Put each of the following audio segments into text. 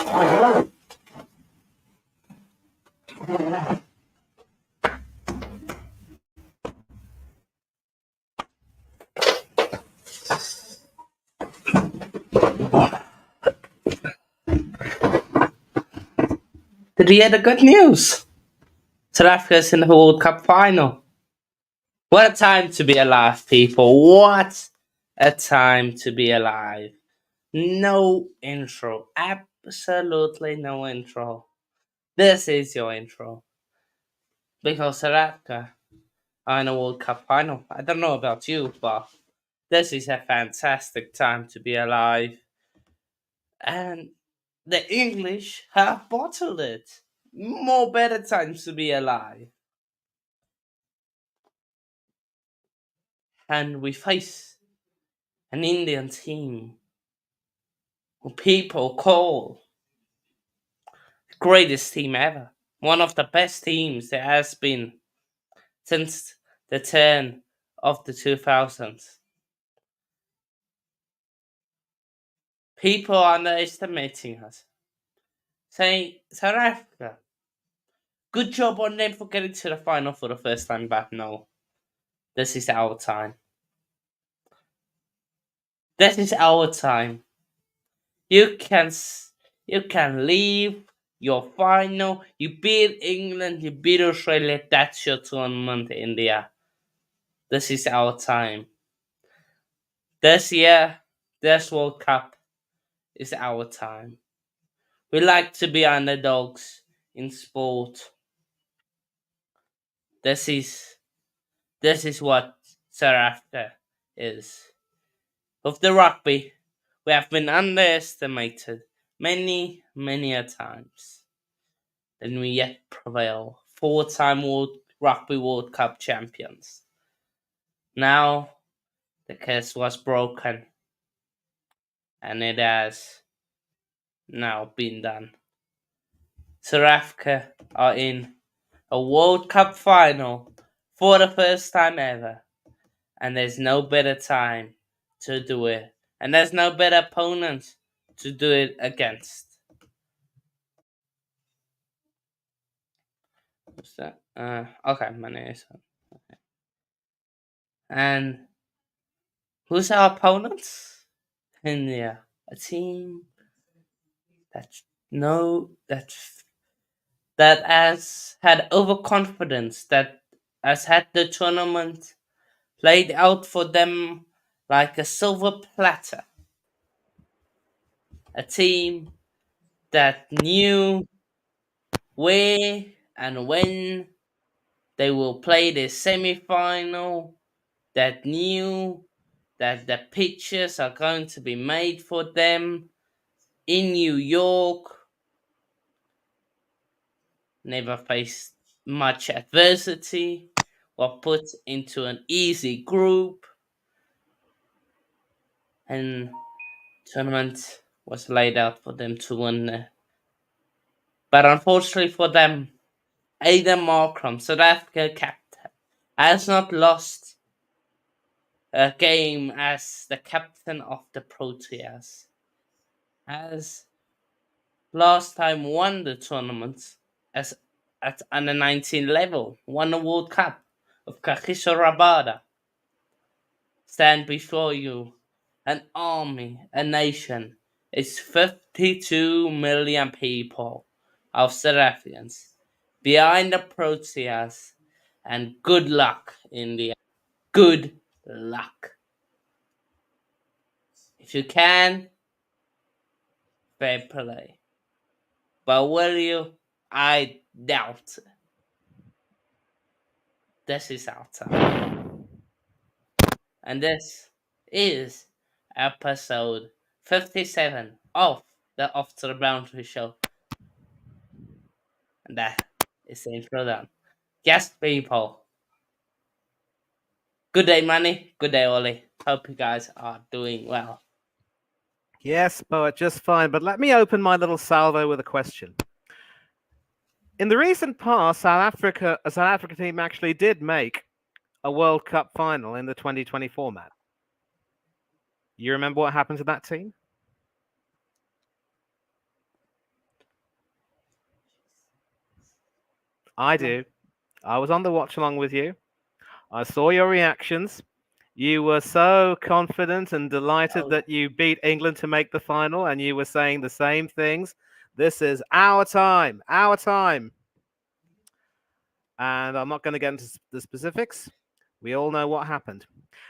Did you hear the good news? South Africa's in the World Cup final. What a time to be alive, people. What a time to be alive. No intro. Absolutely no intro. This is your intro. Because South Africa are in a World Cup final. I don't know about you, but this is a fantastic time to be alive. And the English have bottled it. More better times to be alive. And we face an Indian team who people call the greatest team ever. One of the best teams there has been since the turn of the 2000s. People are underestimating us. Saying, South Africa, good job on them for getting to the final for the first time back. No, this is our time. This is our time. You can leave your final. You beat England. You beat Australia. That's your tournament, India. This is our time. This year, this World Cup is our time. We like to be underdogs in sport. This is what South Africa is. With the rugby, we have been underestimated many a times. Then we yet prevail. 4-time Rugby World Cup champions. Now, the curse was broken. And it has now been done. South Africa are in a World Cup final for the first time ever. And there's no better time to do it. And there's no better opponent to do it against. What's that? Okay, my name is. Okay. And who's our opponents? India, a team that has had overconfidence, that has had the tournament laid out for them like a silver platter. A team that knew where and when they will play the semi-final, that knew that the pitches are going to be made for them in New York, never faced much adversity, were put into an easy group, and tournament was laid out for them to win. But unfortunately for them, Aidan Markram, South Africa captain, has not lost a game as the captain of the Proteas. Has last time won the tournament as at under 19 level, won the World Cup of Kagiso Rabada. Stand before you, an army, a nation. It's 52 million people of South Africans behind the Proteas, and good luck, India. Good luck. If you can, fair play. But will you? I doubt. This is our time. And this is episode 57 of the Off to the Boundary Show. And that is the intro done. Yes, people. Good day, Manny. Good day, Ollie. Hope you guys are doing well. Yes, Poet, just fine. But let me open my little salvo with a question. In the recent past, a South Africa team actually did make a World Cup final in the 2020 format. You remember what happened to that team? I do. I was on the watch along with you. I saw your reactions. You were so confident and delighted Oh, that you beat England to make the final, and you were saying the same things. This is our time, our time. And I'm not going to get into the specifics. We all know what happened.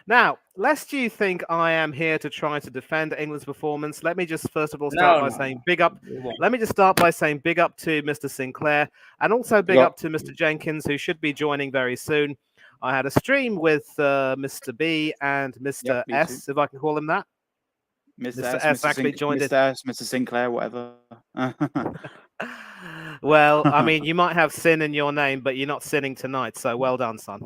Now, lest you think I am here to try to defend England's performance, let me just first of all start no, by no, saying no. big up. We won't. Let me just start by saying big up to Mr. Sinclair and also Big big up. up to Mr. Jenkins, who should be joining very soon. I had a stream with Mr. B and Mr. Yep, me too. S, if I can call him that. Mr. S actually joined it. Mr. S, Mr. Sinclair, whatever. Well, I mean, you might have sin in your name, but you're not sinning tonight, so well done, son.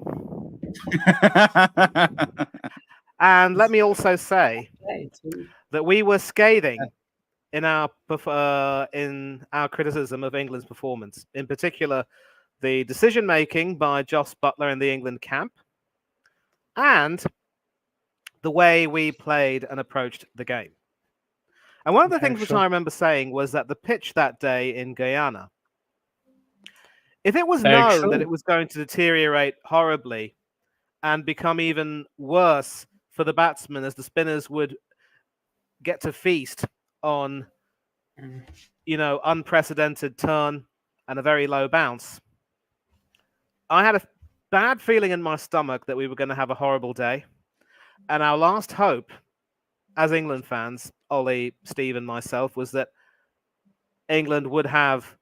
And let me also say that we were scathing in our criticism of England's performance, in particular the decision making by Joss Butler in the England camp, and the way we played and approached the game. And one of the Okay, things which sure. I remember saying was that the pitch that day in Guyana, if it was Very known true. that it was going to deteriorate horribly and become even worse for the batsmen as the spinners would get to feast on, unprecedented turn and a very low bounce, I had a bad feeling in my stomach that we were going to have a horrible day. And our last hope as England fans, Ollie, Steve, and myself, was that England would have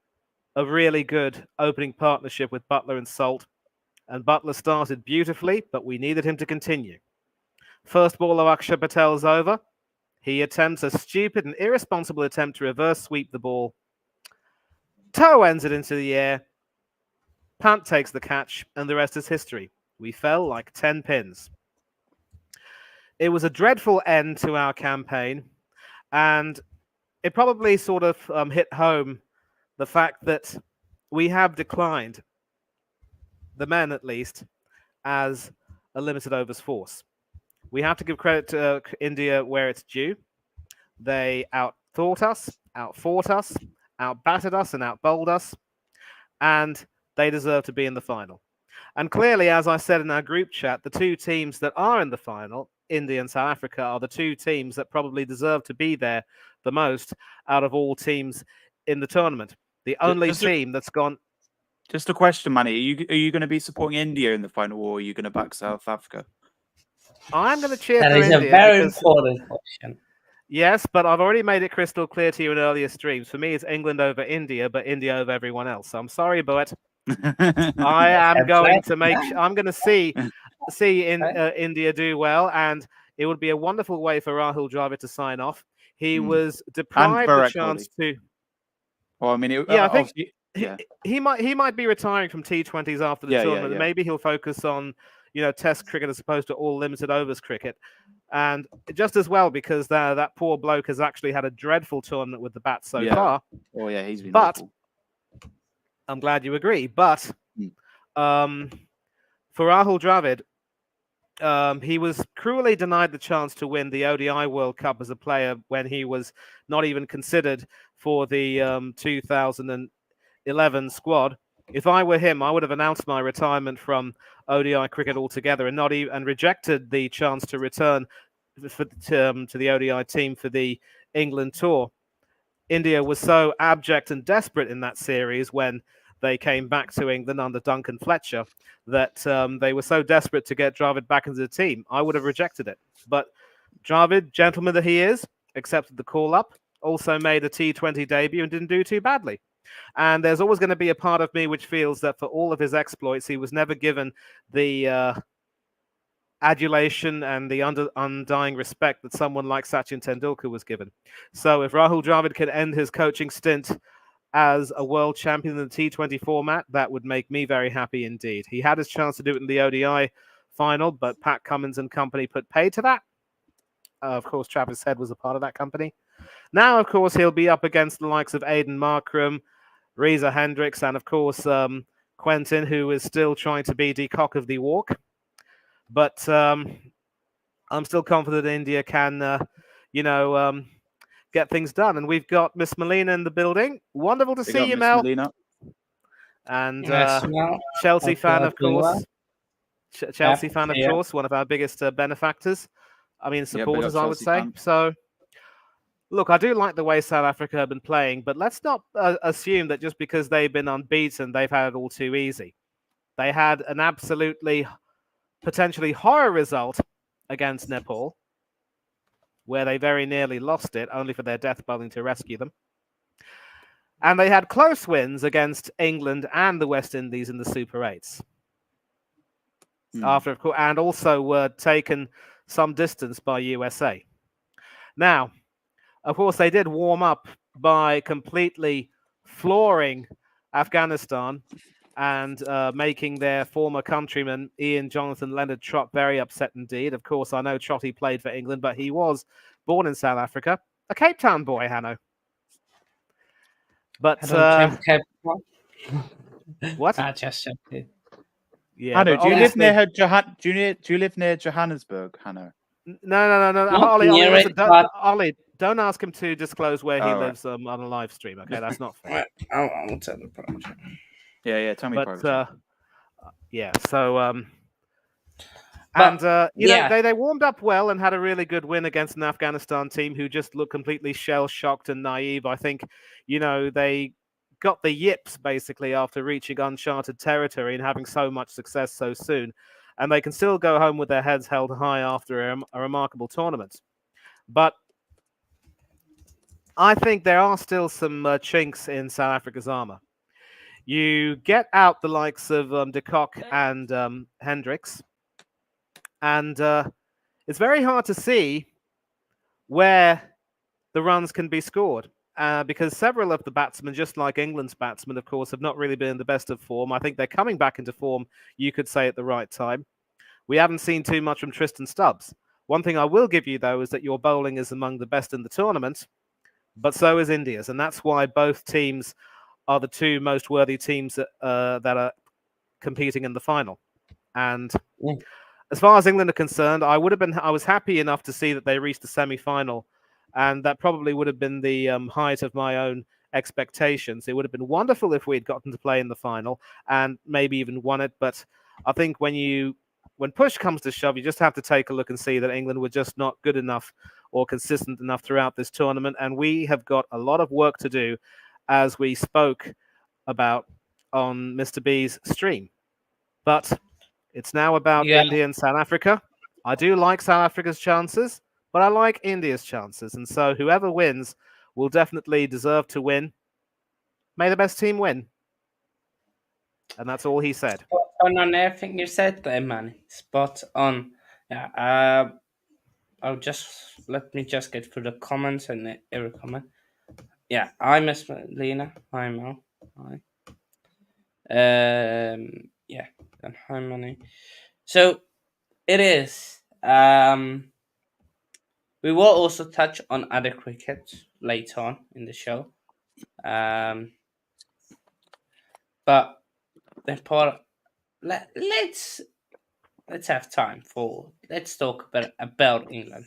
a really good opening partnership with Butler and Salt. And Butler started beautifully, but we needed him to continue. First ball of Akshar Patel's over. He attempts a stupid and irresponsible attempt to reverse sweep the ball. Toe ends it into the air. Pant takes the catch, and the rest is history. We fell like 10 pins. It was a dreadful end to our campaign, and it probably sort of hit home the fact that we have declined, the men at least, as a limited overs force. We have to give credit to India where it's due. They outthought us, outfought us, outbatted us, and outbowled us, and they deserve to be in the final. And clearly, as I said in our group chat, the two teams that are in the final, India and South Africa, are the two teams that probably deserve to be there the most out of all teams in the tournament. The only team that's gone. Just a question, Manny. Are you going to be supporting India in the final, or are you going to back South Africa? I'm going to cheer That for is India. a very because, important question. yes, but I've already made it crystal clear to you in earlier streams. For me, it's England over India, but India over everyone else. So I'm sorry, but I am going to make. I'm going to see India do well, and it would be a wonderful way for Rahul Dravid to sign off. He was deprived the chance to. Well, I mean, I think yeah. he might be retiring from T20s after the tournament. Yeah. Maybe he'll focus on Test cricket as opposed to all limited overs cricket, and just as well because that poor bloke has actually had a dreadful tournament with the bat so far. Oh yeah, he's been. But awful. I'm glad you agree. But for Rahul Dravid, he was cruelly denied the chance to win the ODI World Cup as a player when he was not even considered for the 2011 squad. If I were him, I would have announced my retirement from ODI cricket altogether and rejected the chance to return to the ODI team for the England tour. India was so abject and desperate in that series when they came back to England under Duncan Fletcher that they were so desperate to get Dravid back into the team. I would have rejected it. But Dravid, gentleman that he is, accepted the call-up, also made a T20 debut and didn't do too badly. And there's always going to be a part of me which feels that for all of his exploits, he was never given the adulation and the undying respect that someone like Sachin Tendulkar was given. So if Rahul Dravid can end his coaching stint as a world champion in the T20 format, that would make me very happy indeed. He had his chance to do it in the ODI final, but Pat Cummins and company put pay to that. Of course, Travis Head was a part of that company. Now, of course, he'll be up against the likes of Aidan Markram, Reza Hendricks, and of course, Quentin, who is still trying to be the cock of the walk. But I'm still confident India can, get things done. And we've got Miss Molina in the building. Wonderful to see you, Mel. Molina. And Yes, well, Chelsea hope you fan, are of doing course. well. Chelsea fan, of Yeah. course, one of our biggest benefactors. I mean, Yeah, big up supporters, I would Chelsea say. fan. So, look, I do like the way South Africa have been playing, but let's not assume that just because they've been unbeaten, they've had it all too easy. They had an absolutely, potentially horror result against Nepal, where they very nearly lost it, only for their death bowling to rescue them. And they had close wins against England and the West Indies in the Super 8s. After, of course, and also were taken some distance by USA. Now, of course, they did warm up by completely flooring Afghanistan and making their former countryman Ian Jonathan Leonard Trott very upset indeed. Of course, I know Trotty played for England, but he was born in South Africa, a Cape Town boy, Hanno. But what? I just said it. Yeah, Hanno, but do you live obviously... near do you live near Johannesburg, Hanno? No. Not Ollie, near listen, it, but Ollie, don't ask him to disclose where he All right. lives on a live stream. Okay, that's not fair. I'll tell the project. Yeah, tell me But privately. yeah, so But, and yeah. they warmed up well and had a really good win against an Afghanistan team who just looked completely shell shocked and naive. I think they got the yips basically after reaching uncharted territory and having so much success so soon, and they can still go home with their heads held high after a remarkable tournament. But I think there are still some chinks in South Africa's armor. You get out the likes of de Kock and Hendricks, and it's very hard to see where the runs can be scored because several of the batsmen, just like England's batsmen, of course, have not really been in the best of form. I think they're coming back into form, you could say, at the right time. We haven't seen too much from Tristan Stubbs. One thing I will give you, though, is that your bowling is among the best in the tournament, but so is India's, and that's why both teams are the two most worthy teams that are competing in the final. And as far as England are concerned, I was happy enough to see that they reached the semi-final, and that probably would have been the height of my own expectations. It would have been wonderful if we had gotten to play in the final and maybe even won it. But I think when push comes to shove, you just have to take a look and see that England were just not good enough or consistent enough throughout this tournament, and we have got a lot of work to do, as we spoke about on Mr. B's stream. But it's now about India and South Africa. I do like South Africa's chances, but I like India's chances. And so whoever wins will definitely deserve to win. May the best team win. And that's all he said. Spot on everything you said there, man. Spot on. Yeah. Let me just get through the comments and every comment. Yeah, I Miss Lena. Hi Mel. Hi. Yeah, and hi Money. So it is. We will also touch on other cricket later on in the show. But the part let's have time for let's talk about England.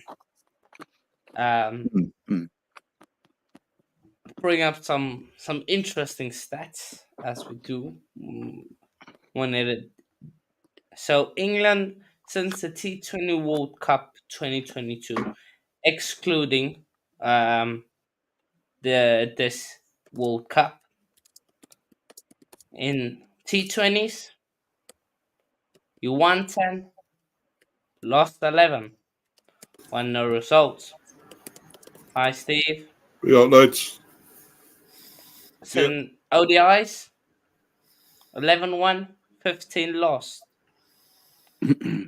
Bring up some interesting stats as we do when it. So England since the T20 World Cup 2022, excluding this World Cup, in T20s, you won 10, lost 11, won no results. Hi Steve. Yeah, lads. So ODIs, 11 won, 15 lost.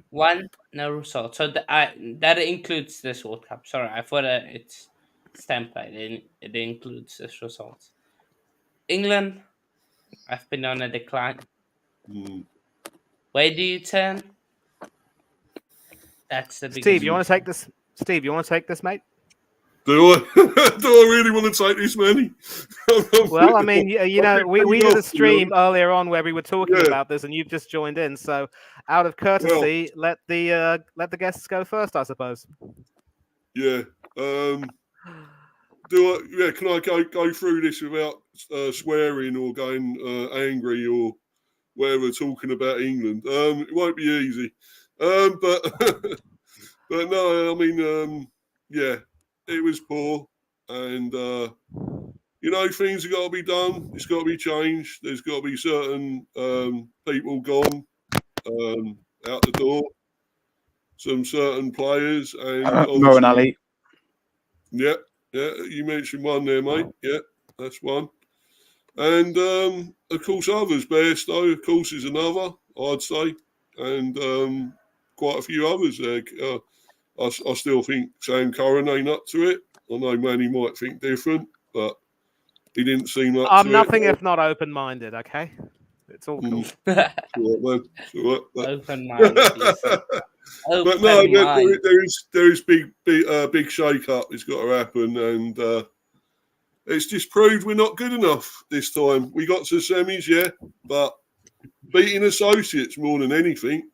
1 no result. So that includes this World Cup. Sorry, I thought it's template. It includes this result. England, I've been on a decline. Where do you turn? That's the big. Steve, you want to take this? Steve, you want to take this, mate? Do I? Do I really want to take this, Manny? Well, I mean, we did a stream earlier on where we were talking about this, and you've just joined in. So, out of courtesy, let the guests go first, I suppose. Yeah. Do I? Yeah. Can I go through this without swearing or going angry or whatever, talking about England. It won't be easy. But but no, I mean, yeah, it was poor, and things have got to be done. It's got to be changed. There's got to be certain people gone out the door. Some certain players, and Mo and obviously, Ali. yeah, you mentioned one there, mate. Yeah, that's one. And of course, others. Bairstow, of course, is another. I'd say, and quite a few others there. I still think Sam Curran ain't up to it. I know Manny might think different, but he didn't seem up I'm to nothing it. if not open-minded. Okay, it's all cool. Open-minded, you said. But no, Open-minded. there is big shake up. It's got to happen, and it's just proved we're not good enough this time. We got to the semis, yeah, but beating Associates more than anything,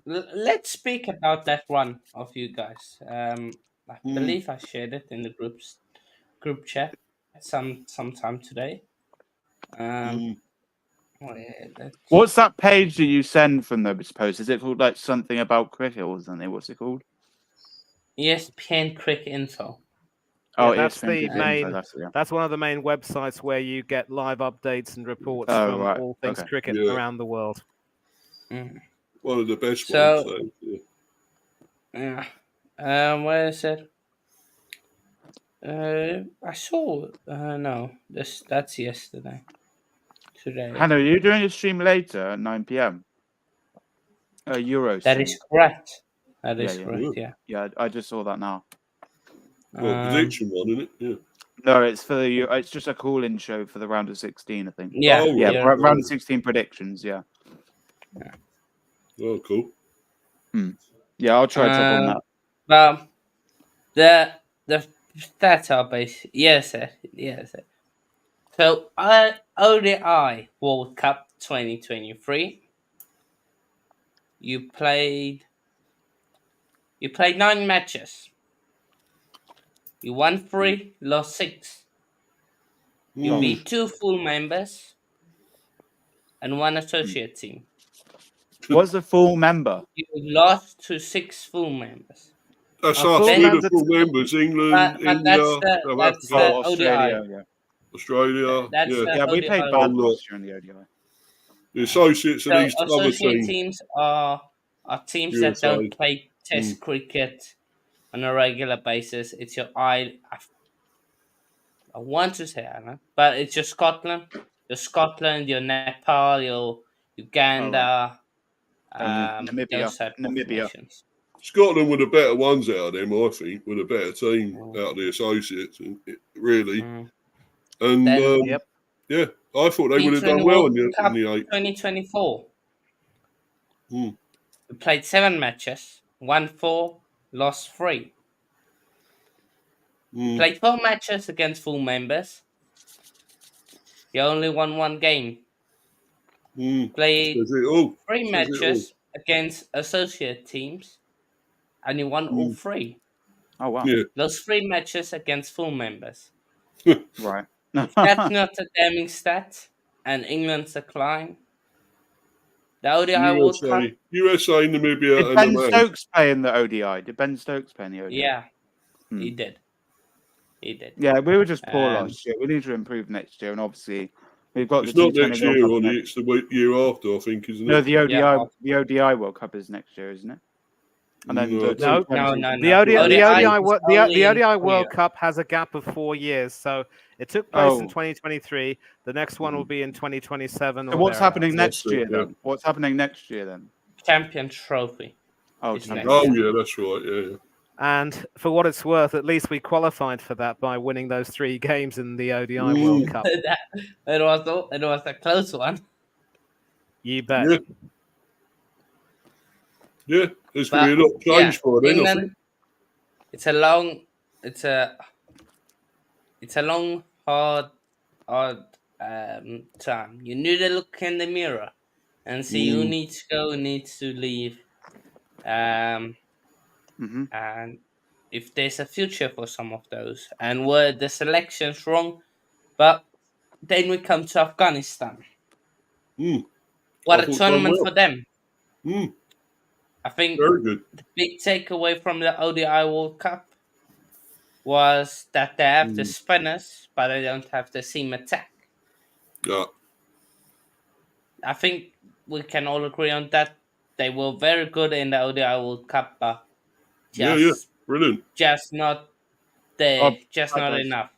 Let's speak about that one of you guys. I believe I shared it in the group chat sometime today. What's that page that you send from those posts? Is it called like something about cricket or something? What's it called? ESPN Cricket Info. Oh, that's ESPN the Cricket main. Info, that's it, yeah. That's one of the main websites where you get live updates and reports Oh, from right. all things Okay. cricket Yeah. around the world. one of the best So- ones. So, yeah. Yeah. Where is it? I saw. No, that's yesterday. Today. Hannah, are you doing a stream later at 9 p.m? Euro That stream. is correct. That is Yeah. correct. Yeah. Yeah, I just saw that now. Well, prediction one, isn't it? Yeah. No, it's for the. It's just a call-in show for the round of 16, I think. Yeah. Oh, Yeah, yeah. round of 16 predictions. Yeah. Oh, cool. Yeah, I'll try to jump on that. Well, the stats are basically yes, sir. Yes, sir. So, ODI World Cup 2023. You played 9 matches. You won 3, lost 6. You beat 2 full members and 1 associate team. What's the full member? You lost to 6 full members. That's A us, full we're the member- full members. England, But that's India, the South that's Africa, the Australia. ODI. Yeah. Australia. That's Yeah. the Yeah, we ODI played World bad Cup. last year in the ODI. The associates of So these other associate teams. teams are teams that USA. don't play Test cricket on a regular basis. It's your I want to say Ireland, but it's your Scotland, your Nepal, your Uganda, Namibia. those type of Namibia. nations. Scotland were the better ones out of them, I think, were the better team out of the associates, really. And Then, Yep. yeah, I thought they would have done T20 well World in Cup the 8. 2024. Hmm. We played 7 matches, won 4, lost 3. Played 4 matches against full members. You only won 1 game. Played Says it all. 3 Says it matches against associate teams, and you won all 3. Oh wow. Yeah. Those 3 matches against full members. Right. If that's not a damning stat, and England's decline, the ODI World Cup, USA, Namibia, Did and Ben Oman. Stokes play in the ODI? Did Ben Stokes play in the ODI? yeah, he did. He did. Yeah, we were just poor Um, last year. We need to improve next year, and obviously we've got It's the not T20 next World year, Cup Ronnie. next- It's the year after, I think, isn't it? No, the ODI, Yeah. the ODI World Cup is next year, isn't it? And then No. the No. T20 No. The ODI, ODI the ODI, is Wo- only the in ODI 4 World years. Cup has a gap of 4 years, so it took place in Oh. 2023. The next one will be in 2027. So Or what's happening thereabouts. next year yeah. then? What's happening next year then? Champion Trophy. Oh, It's Champions next Oh, League. yeah, that's right. Yeah. And for what it's worth, at least we qualified for that by winning those 3 games in the ODI World Cup. It was a close one. You bet. Yeah. Yeah. There's going to be a lot of change for then, I think. England. It's a long, hard time. You need to look in the mirror and see who needs to go, who needs to leave, and if there's a future for some of those, and were the selections wrong. But then we come to Afghanistan. I What a thought done tournament well. for them! Mm, I think very good. the big takeaway from the ODI World Cup was that they have the spinners, but they don't have the seam attack. Yeah. I think we can all agree on that. They were very good in the ODI World Cup, but Yeah. Brilliant. just not there, just not guys. enough.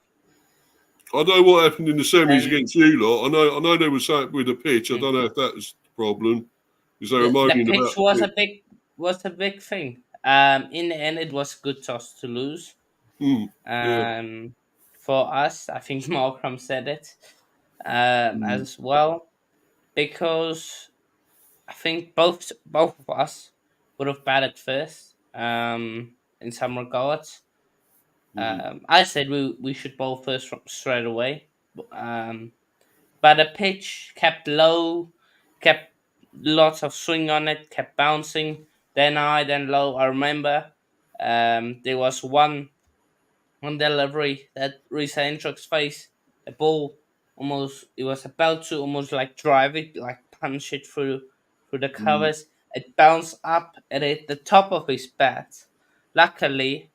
I don't know what happened in the semis And against you lot. I know there was something with the pitch. I don't know if that was the problem. Because they were the moaning pitch about the pitch. was a big thing. In the end, it was a good toss to lose. Yeah. For us, I think Malcolm said it Mm, as well, because I think both of us would have batted first. In some regards, I said we should bowl first straight away. Um, but the pitch kept low, kept lots of swing on it, kept bouncing, then high, then low. I remember there was one delivery that Risa Hendricks face, the ball almost, it was about to almost like drive it, like punch it through the covers. It bounced up and hit the top of his bat. Luckily,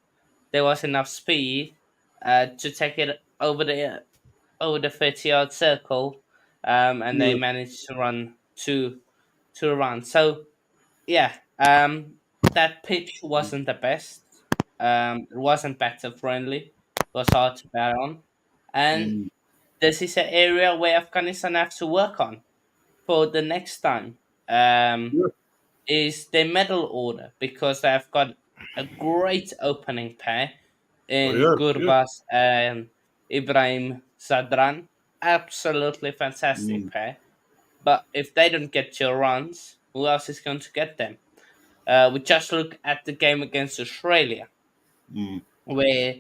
there was enough speed to take it over the 30-yard circle, and they Yeah. managed to run to a run. So yeah, that pitch wasn't the best. It wasn't batter friendly. It was hard to bat on, and Mm, this is an area where Afghanistan have to work on for the next time. yeah. Is their medal order, because they've got a great opening pair in Yeah. Yeah. Gurbas and Ibrahim Sadran. Absolutely fantastic Mm, pair. But if they don't get your runs, who else is going to get them? We just look at the game against Australia, mm, where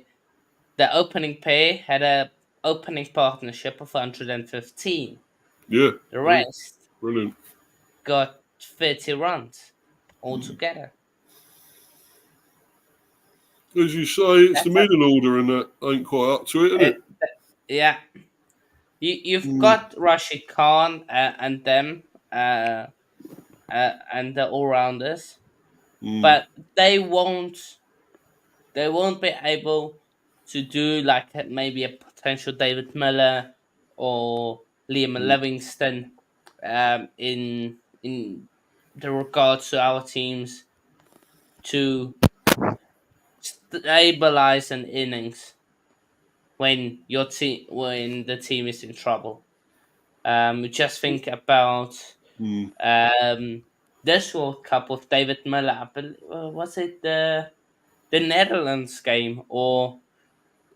the opening pair had a opening partnership of 115. yeah. The Yeah. rest Brilliant. got 30 runs altogether. As you say, it's the That's a, middle order and that ain't quite up to it, isn't it? yeah. You've Mm, got Rashid Khan and them uh, and the all rounders, mm, but they won't be able to do like maybe a potential David Miller or Liam mm, Livingston in the regards to our teams to stabilize an innings when the team is in trouble. Just think about mm, this World Cup with David Miller. Was it the Netherlands game or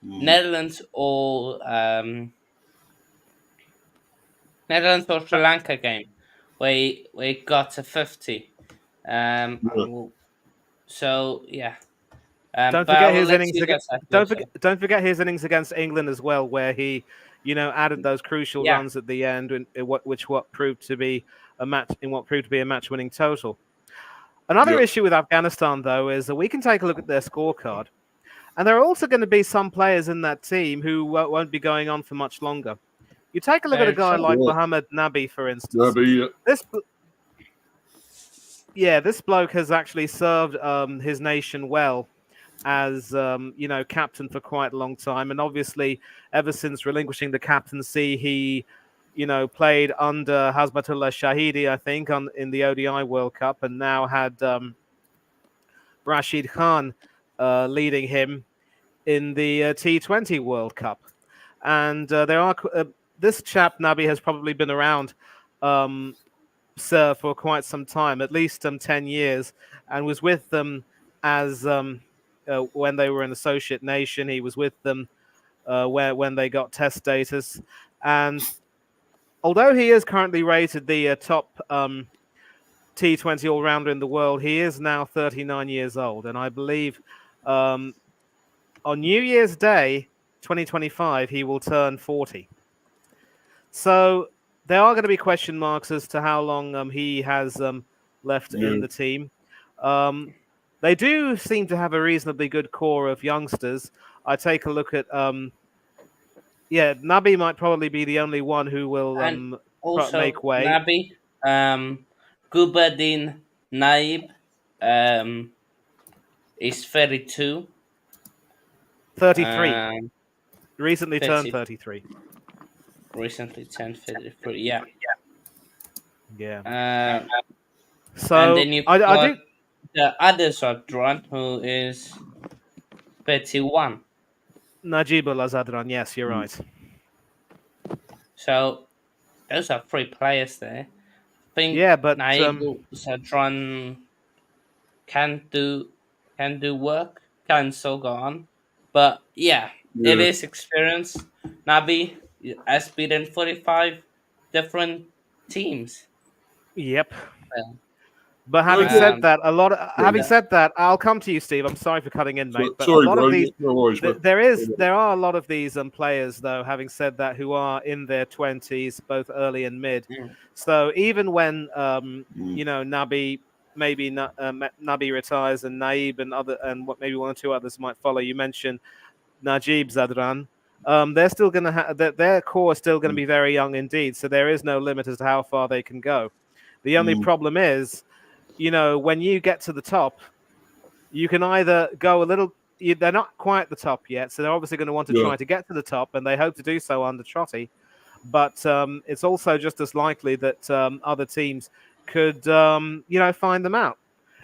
mm. Netherlands or Sri Lanka game where he got a 50. Yeah. So yeah. Don't But I forget will his let innings. you guys have your Don't say. forget his innings against England as well, where he, added those crucial Yeah, runs at the end, what proved to be a match-winning total. Another Yeah. issue with Afghanistan, though, is that we can take a look at their scorecard, and there are also going to be some players in that team who won't be going on for much longer. You take a look at a very guy true. like Yeah. Mohammed Nabi, for instance. Nabi, This bloke has actually served his nation well as captain for quite a long time, and obviously ever since relinquishing the captaincy, he played under Hasbatullah Shahidi, I think, in the ODI World Cup, and now had Rashid Khan leading him in the T20 World Cup. And this chap Nabi has probably been around, sir, for quite some time, at least 10 years, and was with them as when they were an associate nation. He was with them when they got test status. And although he is currently rated the top T20 all-rounder in the world, he is now 39 years old. And I believe on New Year's Day, 2025, he will turn 40. So there are going to be question marks as to how long he has left yeah. in the team. Um, They do seem to have a reasonably good core of youngsters. I take a look at Nabi might probably be the only one who will And make also way. Nabi, Gubadin Naib, is 32. 33. Recently 30, turned 33. recently turned 33. Yeah. Yeah. And So then you've I got do. the other Zadran, who is 31. Najibullah Zadran. Yes, you're right. So those are 3 players there. I think Yeah, but Naibu Zadran can do work, can still go on. But yeah, it Yeah. is experience. Nabi has beaten 45 different teams. yep. Well, But having Okay. said that, having the- said that, I'll come to you, Steve. I'm sorry for cutting in, mate. But a Sorry, lot bro. of these, No worries, man. there are a lot of these players, though. Having said that, who are in their 20s, both early and mid. Mm. So even when Mm. Nabi Nabi retires and Naib and maybe one or two others might follow. You mentioned Najib Zadran. They're still going to have their core is still going to be very young indeed. So there is no limit as to how far they can go. The only problem is, when you get to the top, you can either go a little. They're not quite at the top yet, so they're obviously going to want to try to get to the top, and they hope to do so under Trotty. But it's also just as likely that other teams could, find them out,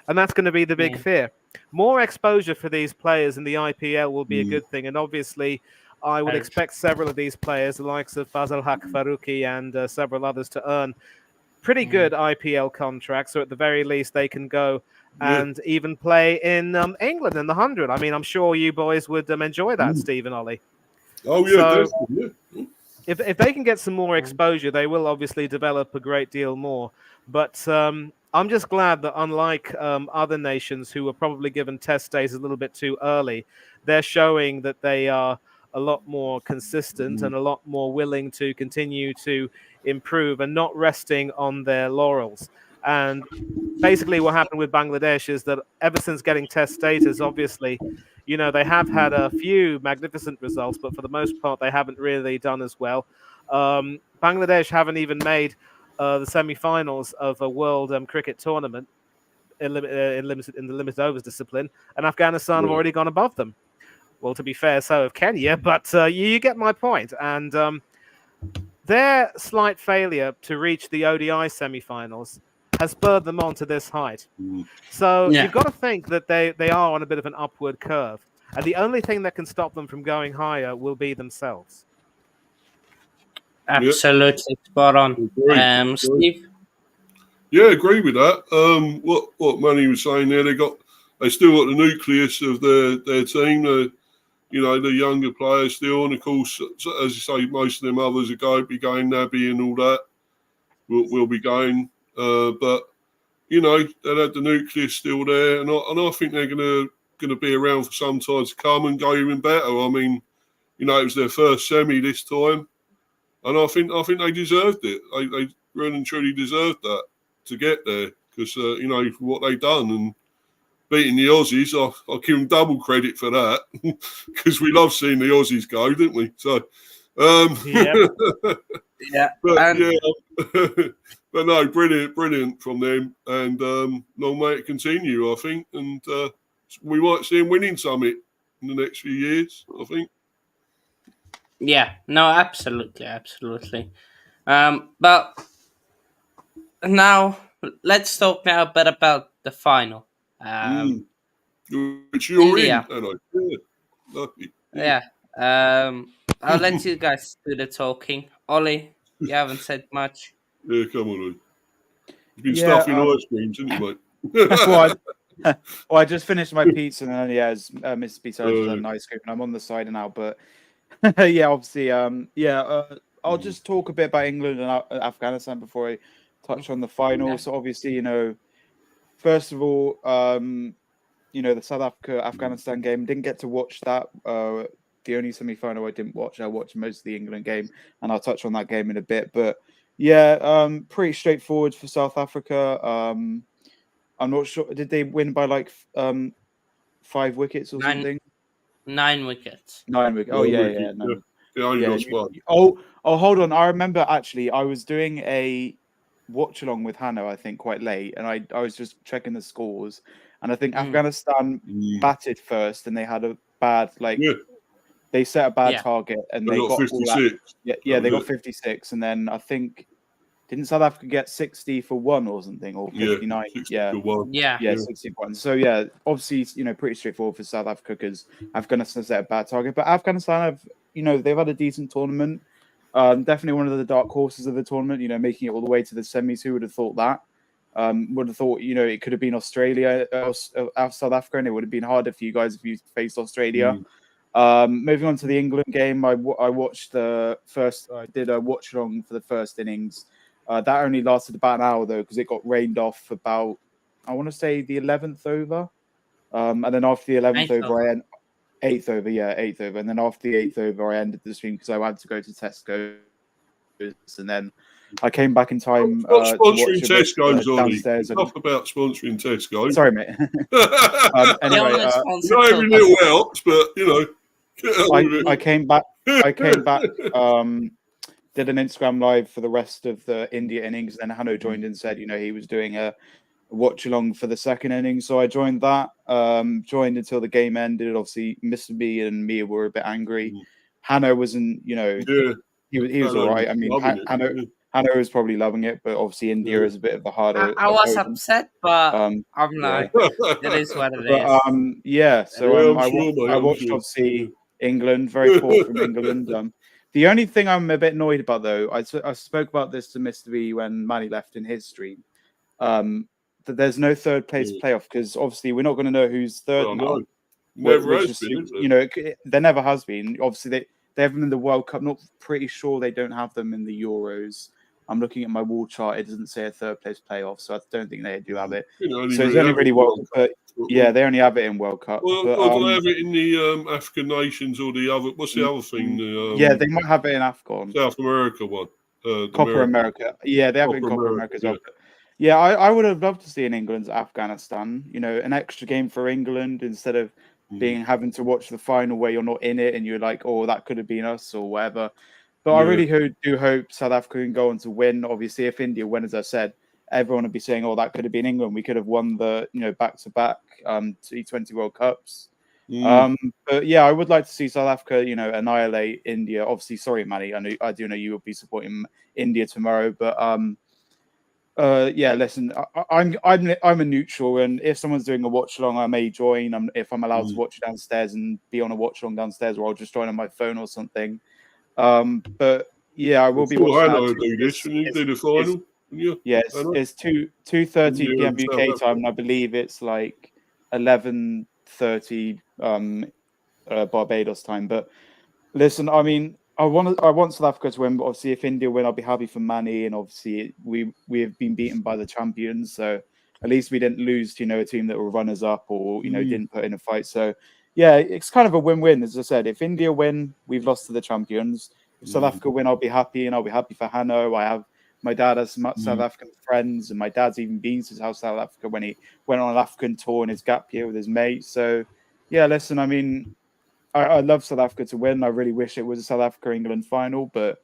and that's going to be the big fear. More exposure for these players in the IPL will be a good thing, and obviously, I would expect several of these players, the likes of Fazal Haq Faruqi and several others, to earn pretty good IPL contracts, or at the very least, they can go and even play in England in the 100. I mean, I'm sure you boys would enjoy that, Steve and Ollie. Oh yeah, So, definitely. Yeah. if they can get some more exposure, they will obviously develop a great deal more. But I'm just glad that unlike other nations who were probably given test days a little bit too early, they're showing that they are a lot more consistent and a lot more willing to continue to improve and not resting on their laurels. And basically what happened with Bangladesh is that ever since getting test status, obviously, they have had a few magnificent results, but for the most part, they haven't really done as well. Bangladesh haven't even made the semi-finals of a World Cricket tournament in the limited overs discipline, and Afghanistan have already gone above them. Well, to be fair, so have Kenya, but you get my point. And their slight failure to reach the ODI semi-finals has spurred them on to this height. So you've got to think that they are on a bit of an upward curve. And the only thing that can stop them from going higher will be themselves. Absolutely spot on. Agree. Steve? Yeah, agree with that. What Manny was saying there, they still got the nucleus of their team, the younger players still, and of course, as you say, most of them others are be going Naby and all that. Will be going, but they'll have the nucleus still there, and I think they're gonna be around for some time to come and go even better. I mean, it was their first semi this time, and I think they deserved it. They really and truly deserved that to get there because for what they've done and beating the Aussies, I'll give them double credit for that because we love seeing the Aussies go, didn't we? So, yeah, but no, brilliant from them, and long may it continue, I think, and we might see them winning summit in the next few years, I think. Yeah, no, absolutely. But now let's talk now a bit about the final. Which you're India. in, and yeah, lucky. Yeah. I'll let you guys do the talking. Ollie, you haven't said much. Yeah, come on, Lee. You've been stuffing ice creams, haven't you, mate? I just finished my pizza, and then as Mr. Pizza, I just had an ice cream, and I'm on the side now. But obviously, I'll just talk a bit about England and Afghanistan before I touch on the final. Yeah. So obviously, first of all, the South Africa-Afghanistan game, didn't get to watch that. The only semi-final I didn't watch, I watched most of the England game, and I'll touch on that game in a bit. But yeah, pretty straightforward for South Africa. I'm not sure. Did they win by like 5 wickets or Nine. something? 9 wickets. 9 wickets. Oh Well, yeah, we yeah, did, no. They only Yeah. lost one. Oh, hold on. I remember actually. I was doing a watch along with Hannah. I think quite late, and I was just checking the scores, and I think Afghanistan batted first, and they had a bad Yeah, they set a bad Yeah. target, and they they got got all that. 56. Yeah, they That got was 56, and then I think didn't South Africa get 60 for one or something, or Yeah, 59? 60 Yeah. to 1. Yeah. Yeah, 61. So yeah, obviously, pretty straightforward for South Africa because Afghanistan set a bad target. But Afghanistan have, they've had a decent tournament. Definitely one of the dark horses of the tournament. Making it all the way to the semis. Who would have thought that? Would have thought it could have been Australia, South Africa, and it would have been harder for you guys if you faced Australia. Moving on to the England game, I watched the first. I did a watch along for the first innings. That only lasted about an hour though because it got rained off about, I want to say, the 11th over. And then after the 11th Ninth over, eighth over, and then after the 8th over, I ended the stream because I had to go to Tesco, and then I came back in time Stop to watch sponsoring a bit Tesco's, Ollie. downstairs. And... Enough about sponsoring Tesco. Sorry, mate. Anyway, sponsor not every little helps, but get on with it. I came back. Did an Instagram live for the rest of the India innings. Then Hanno joined and said, he was doing a watch along for the second inning. So I joined that. Joined until the game ended. Obviously, Mr. B and Mia were a bit angry. Hanno wasn't, Yeah, he was all right. I mean, Hanno was probably loving it, but obviously India is a bit of a harder. I was opponent. upset, but I'm Yeah. like, it is what it is. But Yeah, I'm sure, mate, I I'm watched sure. obviously England, very poor from England. The only thing I'm a bit annoyed about though, I spoke about this to Mr. V when Manny left in his stream, that there's no third place playoff because obviously we're not going to know who's third Well, now. no. Never which has is, been, is there? there never has been. Obviously they have them in the World Cup. Not pretty sure they don't have them in the Euros. I'm looking at my wall chart. It doesn't say a third place playoff, so I don't think they do have it. So it's only really World Cup. Yeah, they only have it in World Cup. Well, but, do they have it in the African nations or the other? What's the other thing? Yeah, they might have it in AFCON. South America one. Copper America. Yeah, they have it in Copper America as well. Yeah, I would have loved to see in England's Afghanistan, an extra game for England instead of having to watch the final where you're not in it and you're like, oh, that could have been us or whatever. But I really do hope South Africa can go on to win. Obviously, if India win, as I said, everyone would be saying, oh, that could have been England. We could have won the, back-to-back T20 World Cups. But yeah, I would like to see South Africa, annihilate India. Obviously, sorry, Manny, I do know you will be supporting India tomorrow, but yeah, listen, I'm a neutral, and if someone's doing a watch along, I may join. If I'm allowed to watch downstairs and be on a watch along downstairs, or I'll just join on my phone or something. But yeah, I will be watching. I do this when you do the final. Yes, it's 2:30 p.m. UK time, and I believe it's like 11:30 Barbados time. But listen, I mean, I want South Africa to win, but obviously if India win, I'll be happy for Manny, and obviously we have been beaten by the champions, so at least we didn't lose to a team that were runners up or didn't put in a fight. So yeah, it's kind of a win-win. As I said, if India win, we've lost to the champions. If South Africa win, I'll be happy, and I'll be happy for Hanno. My dad has some South African friends, and my dad's even been to South Africa when he went on an African tour in his gap year with his mates. So yeah, listen, I mean, I love South Africa to win. I really wish it was a South Africa-England final, but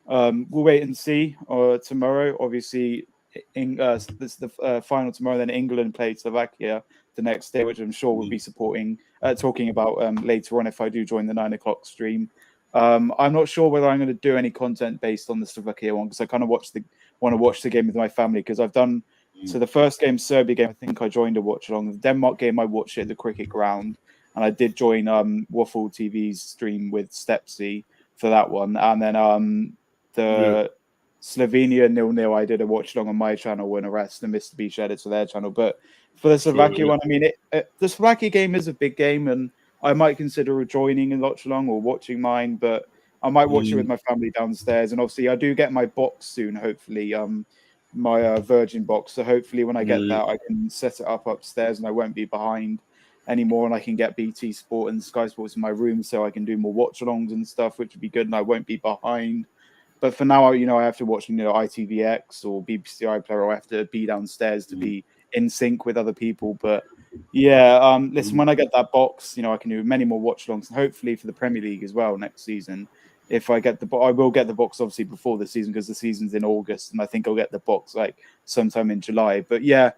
we'll wait and see. Tomorrow, obviously, this is the final tomorrow. Then England play Slovakia the next day, which I'm sure we'll be talking about later on if I do join the 9 o'clock stream. I'm not sure whether I'm going to do any content based on the Slovakia one because I kind of want to watch the game with my family because I've done. So the first game, Serbia game, I think I joined a watch along. The Denmark game, I watched it at the cricket ground. And I did join Waffle TV's stream with Stepsy for that one. And then the Slovenia 0-0, I did a watch along on my channel and the rest and Mr. B shared it to their channel. But for the Slovakia one, I mean, the Slovakia game is a big game and I might consider joining a watch along or watching mine, but I might watch it with my family downstairs. And obviously I do get my box soon, hopefully, my Virgin box. So hopefully when I get that, I can set it up upstairs and I won't be behind anymore, and I can get BT Sport and Sky Sports in my room so I can do more watch alongs and stuff, which would be good, and I won't be behind. But for now, I have to watch ITVX or BBC iPlayer, or I have to be downstairs to be in sync with other people. But yeah, listen, when I get that box, I can do many more watch alongs, and hopefully for the Premier League as well next season. If I get I will get the box obviously before the season because the season's in August, and I think I'll get the box like sometime in July. But yeah,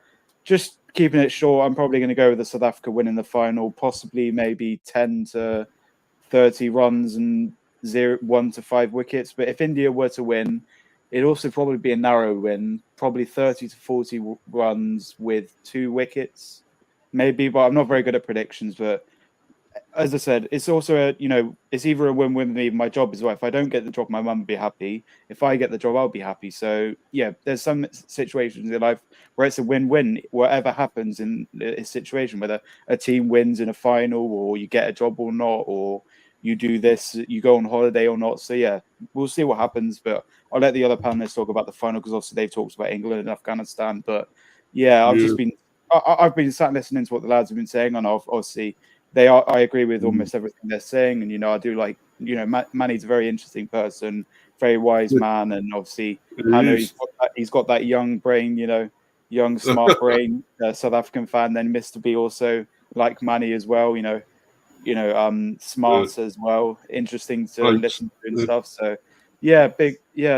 just keeping it short, I'm probably going to go with the South Africa winning the final, possibly maybe 10 to 30 runs and 1 to 5 wickets. But if India were to win, it'd also probably be a narrow win, probably 30 to 40 runs with 2 wickets, maybe. But I'm not very good at predictions. But as I said, it's also it's either a win-win with me and my job as well. If I don't get the job, my mum will be happy. If I get the job, I'll be happy. So yeah, there's some situations in life where it's a win-win. Whatever happens in a situation, whether a team wins in a final, or you get a job or not, or you do this, you go on holiday or not. So yeah, we'll see what happens. But I'll let the other panelists talk about the final because obviously they've talked about England and Afghanistan. But yeah, I've been sat listening to what the lads have been saying, and obviously. I agree with almost everything they're saying, and I do like Manny's a very interesting person, very wise man, and obviously he's got that young brain, young smart brain, South African fan. Then Mr. B also like Manny as well, smart as well, interesting to listen to and stuff. So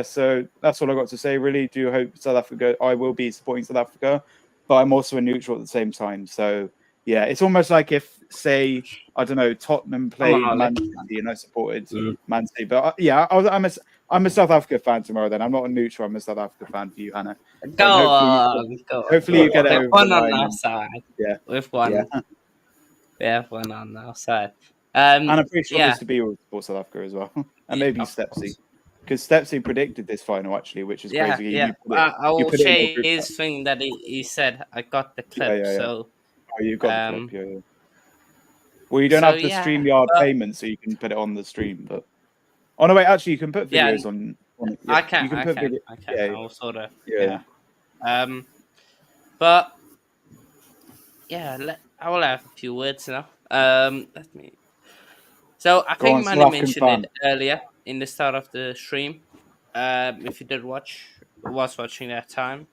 so that's all I got to say. Really do hope South Africa. I will be supporting South Africa, but I'm also a neutral at the same time. So. Yeah, it's almost like if, say, I don't know, Tottenham played Man City and I supported Man City. But I'm a South Africa fan tomorrow. Then I'm not a neutral. I'm a South Africa fan for you, Hannah. Go on. Hopefully you get it over one the on line. our side. Yeah, with one. Yeah. We have one on our side. And I'm pretty sure Mr. B will support South Africa as well, and maybe Stepsy, because Stepsy predicted this final actually, which is crazy. Yeah. I will share his thing that he said. I got the clip, so. Oh, you got the clip, yeah. Well, you don't have the StreamYard payment, so you can put it on the stream. But no, wait, actually, you can put videos on it. Yeah. I can. Yeah. I'll sort of. Yeah. But yeah, I will have a few words now. Let me. So I think Manny mentioned it earlier in the start of the stream. If you was watching that time,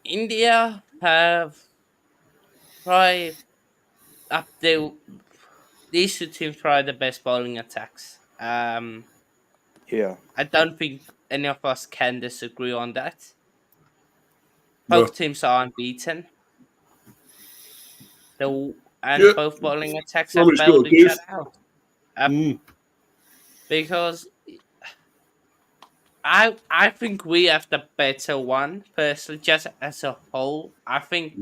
India have probably these two teams probably the best bowling attacks. Yeah. I don't think any of us can disagree on that. Both teams are unbeaten. Both bowling attacks have bailed each other out. Because I think we have the better one, personally, just as a whole. I think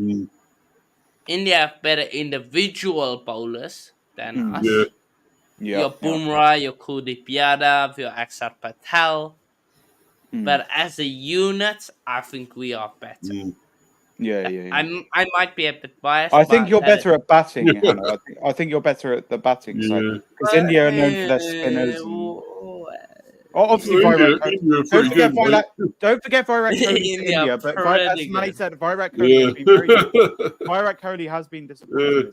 India have better individual bowlers than us. Your Bumrah, your Kuldeep Yadav, your Akshar Patel. But as a unit, I think we are better. I might be a bit biased. I think you're better at batting, Hannah. I think you're better at the batting side. Because India are known for their spinners. Obviously, Virat Kohli. Don't forget Virat Kohli to India. But as Manny said, Virat Kohli has been very good. Virat Kohli has been disappointing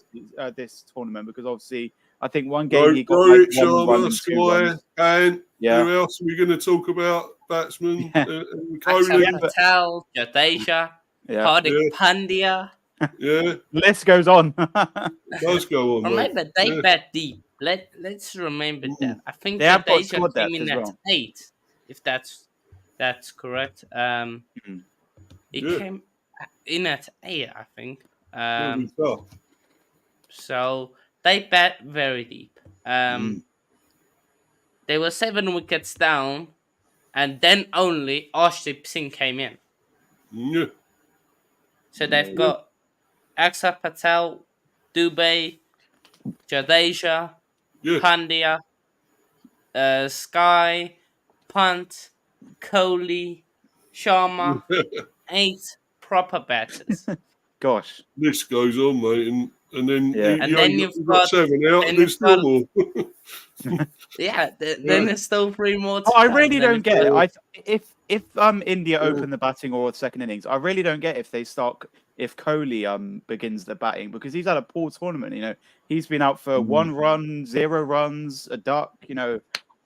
this tournament because obviously, I think one game he got Rohit Sharma, Sky, and who else are we going to talk about? Batsman, Akshar Patel, Jadeja, Hardik Pandya. Yeah, list goes on. Does go on. Remember, they bat deep. Let's remember that. I think Jadeja came in at 8, if that's correct. He came in at 8, I think. So they bat very deep. They were 7 wickets down, and then only Arshdeep Singh came in. So they've got Akshar Patel, Dubey, Jadeja, Pandya, Sky, Pant, Kohli, Sharma, 8 proper batters. Gosh, this goes on, mate, and then you've got 7 out, and there's still more. Then there's still 3 more. I really don't get it. If India open the batting or second innings, I really don't get if Kohli begins the batting because he's had a poor tournament. He's been out for 1 run, 0 runs, a duck.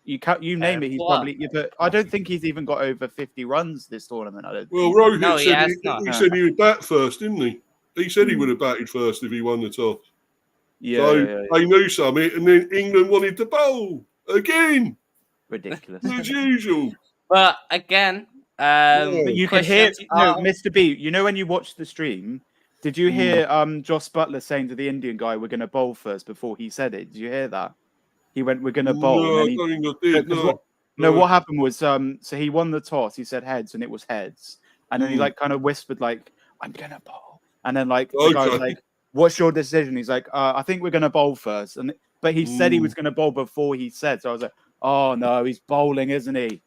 You name it, he's What? probably. But I don't think he's even got over 50 runs this tournament. I don't. Well, think. Rohit No, he said has not. he said he would bat first, didn't he? He said he Hmm. would have batted first if he won the toss. Yeah, So yeah. they knew something, and then England wanted to bowl again, Ridiculous. as usual. But again, But you could hear, questions are Mr. B. You know when you watched the stream, did you hear Joss Butler saying to the Indian guy, "We're going to bowl first" before he said it? Did you hear that? He went, "We're going to bowl," and No, then I he. don't think I did. What happened was, so he won the toss. He said heads, and it was heads. And then he like kind of whispered, like, "I'm going to bowl," and then like the guy was Okay. like, "What's your decision?" He's like, "I think we're going to bowl first." But he said he was going to bowl before he said. So I was like, "Oh no, he's bowling, isn't he?"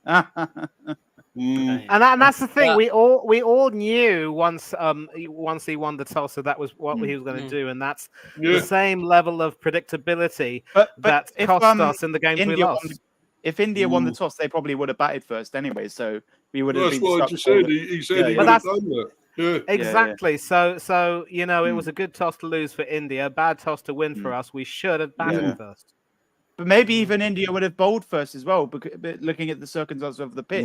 And that's the thing. Well- We all knew once he won the toss that was what he was going to do, and that's the same level of predictability But that if, cost us in the games we India lost. if India won the toss, they probably would have batted first anyway. So we would have That's been what I stuck. just said. He said he But would have that's- done that. Yeah. Exactly. So you know, it was a good toss to lose for India, a bad toss to win for us. We should have batted first. But maybe even India would have bowled first as well, because looking at the circumstances of the pitch.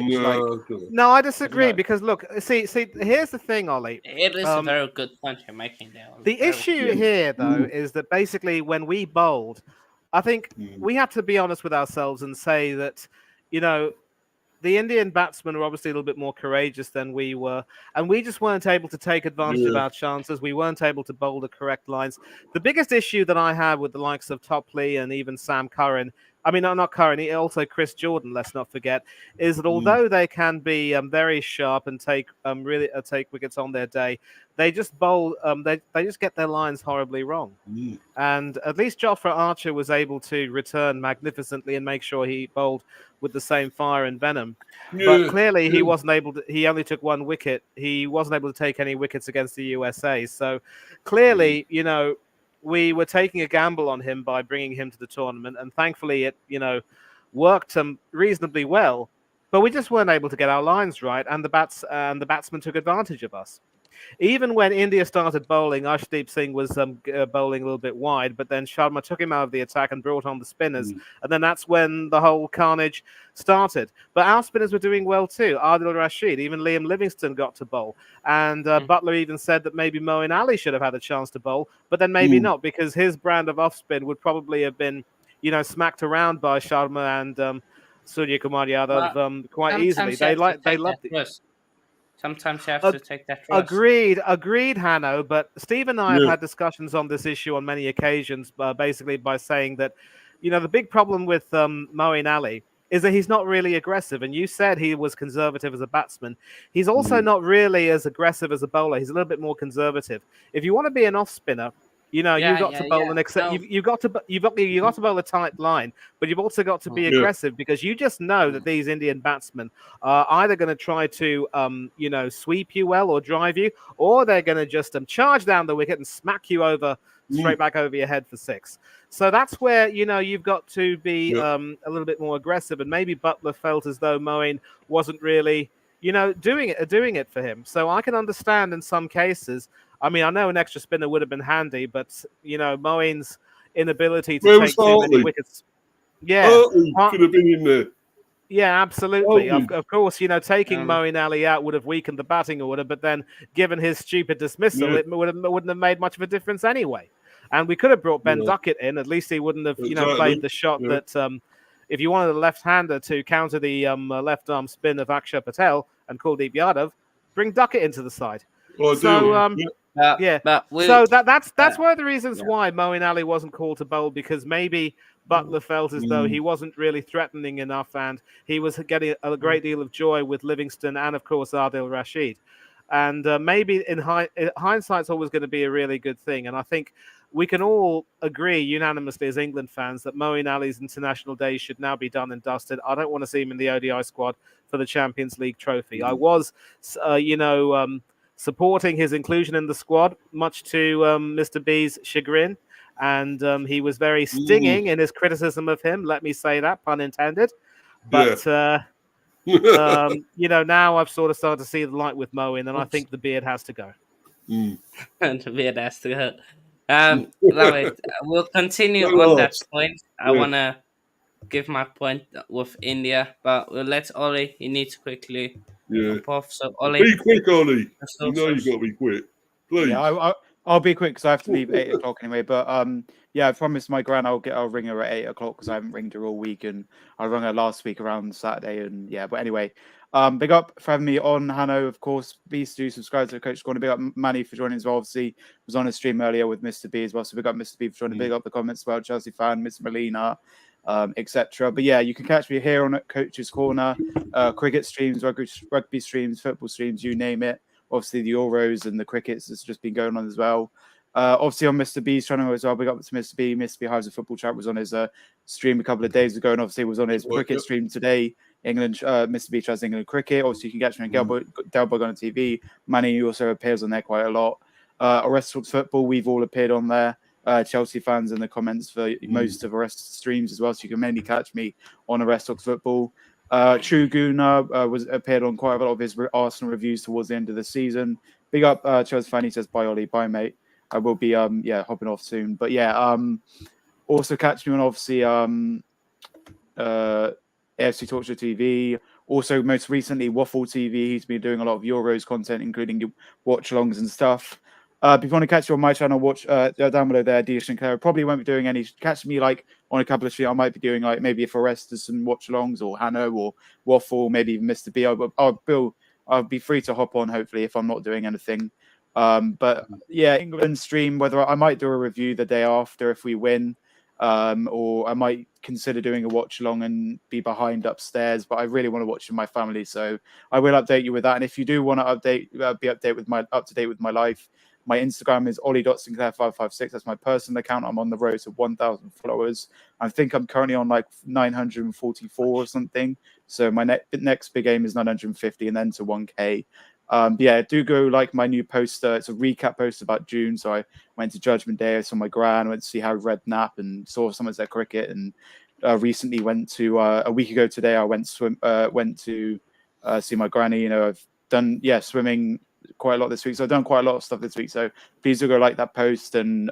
No, I disagree because look, see, here's the thing, Ollie. It is a very good point you're making there. The issue here, though, is that basically when we bowled, I think we have to be honest with ourselves and say that, you know, the Indian batsmen were obviously a little bit more courageous than we were, and we just weren't able to take advantage of our chances. We weren't able to bowl the correct lines. The biggest issue that I have with the likes of Topley and even Sam Curran, I mean, not Curran, also Chris Jordan, let's not forget, is that although they can be very sharp and take really take wickets on their day, they just bowl, they just get their lines horribly wrong. And at least Jofra Archer was able to return magnificently and make sure he bowled with the same fire and venom. But clearly he wasn't able to, he only took one wicket. He wasn't able to take any wickets against the USA. So clearly, you know, we were taking a gamble on him by bringing him to the tournament. And thankfully it, you know, worked reasonably well. But we just weren't able to get our lines right. And the batsmen took advantage of us. Even when India started bowling, Arshdeep Singh was bowling a little bit wide, but then Sharma took him out of the attack and brought on the spinners. And then that's when the whole carnage started. But our spinners were doing well too. Adil Rashid, even Liam Livingstone got to bowl. And Butler even said that maybe Moeen Ali should have had a chance to bowl, but then maybe not, because his brand of off-spin would probably have been, you know, smacked around by Sharma and Surya Kumar Yadav quite easily. They loved it. Sometimes you have to take that risk. Agreed, Hanno. But Steve and I have had discussions on this issue on many occasions, basically by saying that, you know, the big problem with Moeen Ali is that he's not really aggressive. And you said he was conservative as a batsman. He's also not really as aggressive as a bowler. He's a little bit more conservative. If you want to be an off spinner, you know, you've got to bowl an you've got to bowl a tight line, but you've also got to be aggressive, because you just know that these Indian batsmen are either going to try to you know, sweep you well or drive you, or they're going to just charge down the wicket and smack you over straight back over your head for six. So that's where, you know, you've got to be a little bit more aggressive, and maybe Butler felt as though Moeen wasn't really, you know, doing it for him. So I can understand in some cases. I mean, I know an extra spinner would have been handy, but, you know, Moeen's inability to take too many wickets. Yeah. Could have been in there. Yeah, absolutely. Of course, you know, taking Moeen Ali out would have weakened the batting order, but then given his stupid dismissal, it wouldn't have made much of a difference anyway. And we could have brought Ben Duckett in. At least he wouldn't have, you know, played the shot that if you wanted a left-hander to counter the left-arm spin of Akshar Patel and Kuldeep Yadav, bring Duckett into the side. Oh, so, so that's one of the reasons why Moeen Ali wasn't called to bowl, because maybe Butler felt as though he wasn't really threatening enough, and he was getting a great deal of joy with Livingstone and, of course, Adil Rashid. And maybe in hindsight's always going to be a really good thing. And I think we can all agree unanimously as England fans that Moeen Ali's international days should now be done and dusted. I don't want to see him in the ODI squad for the Champions League trophy. I was, supporting his inclusion in the squad, much to Mr. B's chagrin. And he was very stinging in his criticism of him. Let me say that, pun intended. But, you know, now I've sort of started to see the light with Moeen, and I think the beard has to go. The beard has to go. Love it. We'll continue on that point. I want to give my point with India, but we'll let Ollie. He needs to quickly Yeah. jump off. So Ollie, Be quick, Ollie. the You know you've socials. got to be quick. Please. Yeah, I'll be quick because I have to leave at 8 o'clock anyway. But yeah, I promised my gran I'll ring her at 8 o'clock because I haven't ringed her all week, and I rung her last week around Saturday. And yeah, but anyway, big up for having me on, Hanno. Of course, please do subscribe to the Coach Corner. Big up Manny for joining as well. Obviously, was on a stream earlier with Mr. B as well. So big up Mr. B for joining. Big up the comments about Chelsea fan, Miss Molina, etc. But yeah, you can catch me here on Coach's Corner, cricket streams, rugby streams, football streams, you name it. Obviously, the Euros and the crickets has just been going on as well. Obviously, on Mr. B's channel as well. Big up to Mr. B. Mr. B Hives of Football Chat was on his stream a couple of days ago, and obviously was on his cricket stream today. England, Mr. B tries England cricket. Obviously, you can catch me on Delbog on TV. Manny also appears on there quite a lot. Arrest Talks Football, we've all appeared on there. Chelsea fans in the comments for most of Arrest streams as well, so you can mainly catch me on Arrest Talks Football. True Guna was appeared on quite a lot of his Arsenal reviews towards the end of the season. Big up Chelsea fan. He says bye Ollie, bye mate. I will be hopping off soon. But yeah, also catch me on obviously AFC Talk Show TV. Also, most recently, Waffle TV. He's been doing a lot of Euros content, including watch-alongs and stuff. If you want to catch me on my channel, watch down below there, Dia Sinclair. Probably won't be doing any. Catch me like on a couple of streams. I might be doing like maybe if Orestes some watch-alongs or Hanno or Waffle, maybe even Mr. B. I'll be free to hop on hopefully if I'm not doing anything. But yeah, England stream. Whether I might do a review the day after if we win. Or I might consider doing a watch along and be behind upstairs, but I really want to watch with my family, so I will update you with that. And if you do want to be up to date with my life, my Instagram is ollie.sinclair556. That's my personal account. I'm on the road to 1,000 followers. I think I'm currently on like 944 or something. So my next big aim is 950 and then to 1K. Yeah, do go like my new poster. It's a recap post about June. So I went to Judgment Day. I saw my gran, went to see how Red Nap and saw some of their cricket. And recently went to a week ago today. I went to see my granny. You know, I've done swimming quite a lot this week. So I've done quite a lot of stuff this week. So please do go like that post. And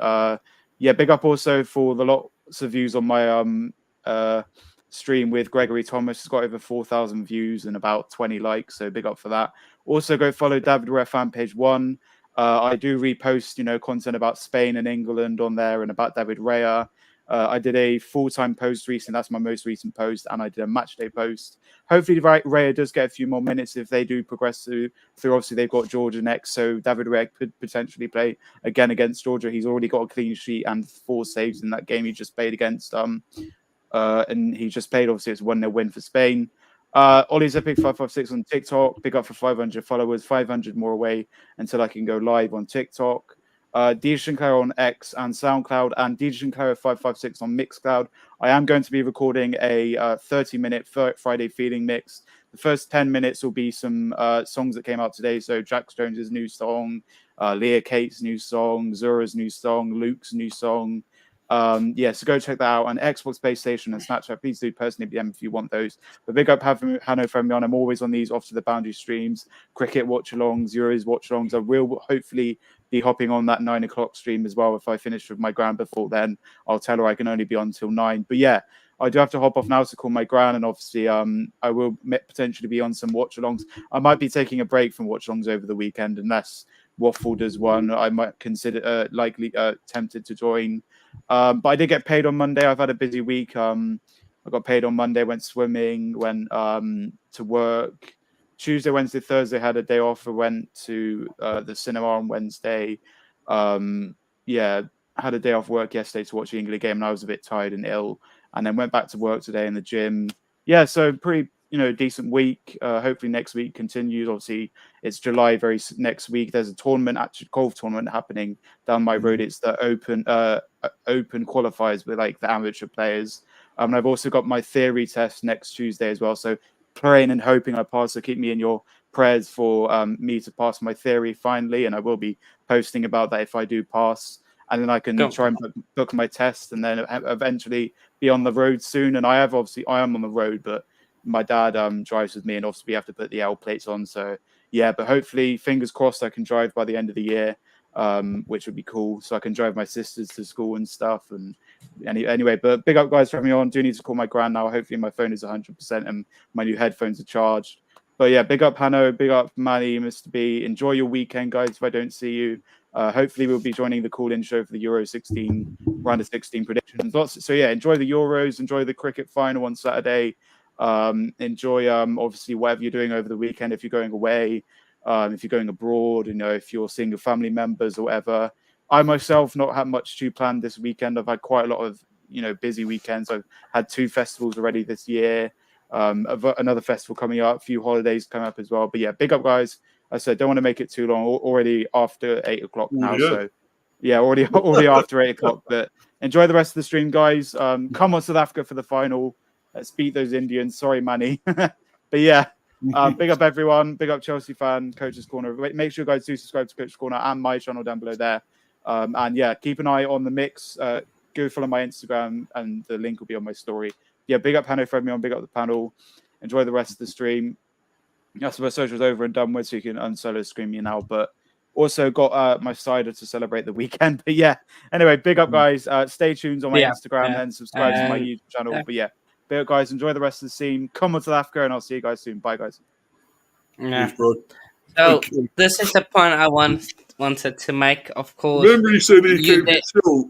yeah, big up also for the lots of views on my stream with Gregory Thomas. It's got over 4,000 views and about 20 likes. So big up for that. Also, go follow David Rare fan page 1. I do repost, content about Spain and England on there and about David Raya. I did a full-time post recently. That's my most recent post, and I did a match day post. Hopefully, Raya does get a few more minutes if they do progress through. Obviously, they've got Georgia next, so David Raya could potentially play again against Georgia. He's already got a clean sheet and 4 saves in that game he just played against and he just played. Obviously, it's 1-0 win for Spain. Ollie's Epic 556 on TikTok. Big up for 500 followers. 500 more away until I can go live on TikTok. DJ Sinclair on X and SoundCloud, and DJ Sinclair 556 on Mixcloud. I am going to be recording a 30-minute Friday feeling mix. The first 10 minutes will be some songs that came out today. So Jax Jones's new song, Leah Kate's new song, Zura's new song, Luke's new song. So go check that out. And Xbox, PlayStation, and Snapchat. Please do personally DM if you want those. But big up Hanno for me on. I'm always on these off to the boundary streams, cricket watch-alongs, Euros watch-alongs. I will hopefully be hopping on that 9 o'clock stream as well. If I finish with my gran before then, I'll tell her I can only be on till 9. But yeah, I do have to hop off now to call my gran, and obviously I will potentially be on some watch-alongs. I might be taking a break from watch-alongs over the weekend unless Waffle does one. I might consider likely tempted to join. But I did get paid on Monday. I've had a busy week. I got paid on Monday, went swimming, went to work. Tuesday, Wednesday, Thursday had a day off. I went to the cinema on Wednesday. Had a day off work yesterday to watch the England game, and I was a bit tired and ill. And then went back to work today in the gym. Yeah, so pretty decent week. Hopefully next week continues. Obviously, it's July next week. There's a tournament, actually golf tournament happening down my road. It's the open qualifiers with like the amateur players. And I've also got my theory test next Tuesday as well. So praying and hoping I pass. So keep me in your prayers for me to pass my theory finally. And I will be posting about that if I do pass. And then I can try and book my test and then eventually be on the road soon. And I am on the road, but my dad drives with me, and obviously we have to put the L plates on. So yeah, but hopefully, fingers crossed, I can drive by the end of the year, which would be cool. So I can drive my sisters to school and stuff, and Anyway, but big up, guys, for having me on. Do need to call my gran now. Hopefully, my phone is 100% and my new headphones are charged. But yeah, big up Hanno, big up Manny, Mr. B. Enjoy your weekend, guys. If I don't see you, hopefully we'll be joining the call-in show for the Euro 16 round of 16 predictions. So yeah, enjoy the Euros, enjoy the cricket final on Saturday. Enjoy obviously whatever you're doing over the weekend. If you're going away, if you're going abroad, if you're seeing your family members or whatever. I myself not had much to plan this weekend. I've had quite a lot of busy weekends. I've had 2 festivals already this year. Another festival coming up, a few holidays coming up as well. But yeah, big up, guys. I said don't want to make it too long. Already after 8 o'clock now. Yeah. So yeah, already after 8 o'clock. But enjoy the rest of the stream, guys. Come on South Africa for the final. Let's beat those Indians. Sorry, Manny. But yeah, big up everyone. Big up Chelsea fan, Coach's Corner. Make sure you guys do subscribe to Coach's Corner and my channel down below there. And yeah, keep an eye on the mix. Go follow my Instagram and the link will be on my story. Yeah, big up Hanno for having me on. Big up the panel. Enjoy the rest of the stream. That's where social's over and done with, so you can unsolo stream me now. But also got my cider to celebrate the weekend. But yeah, anyway, big up, guys. Stay tuned on my Instagram and subscribe to my YouTube channel. But yeah, big up, guys. Enjoy the rest of the scene. Come on to South Africa, and I'll see you guys soon. Bye, guys. Yeah. Thanks, bro. So this is the point I wanted to make. Of course, Remember, he said he kept it short.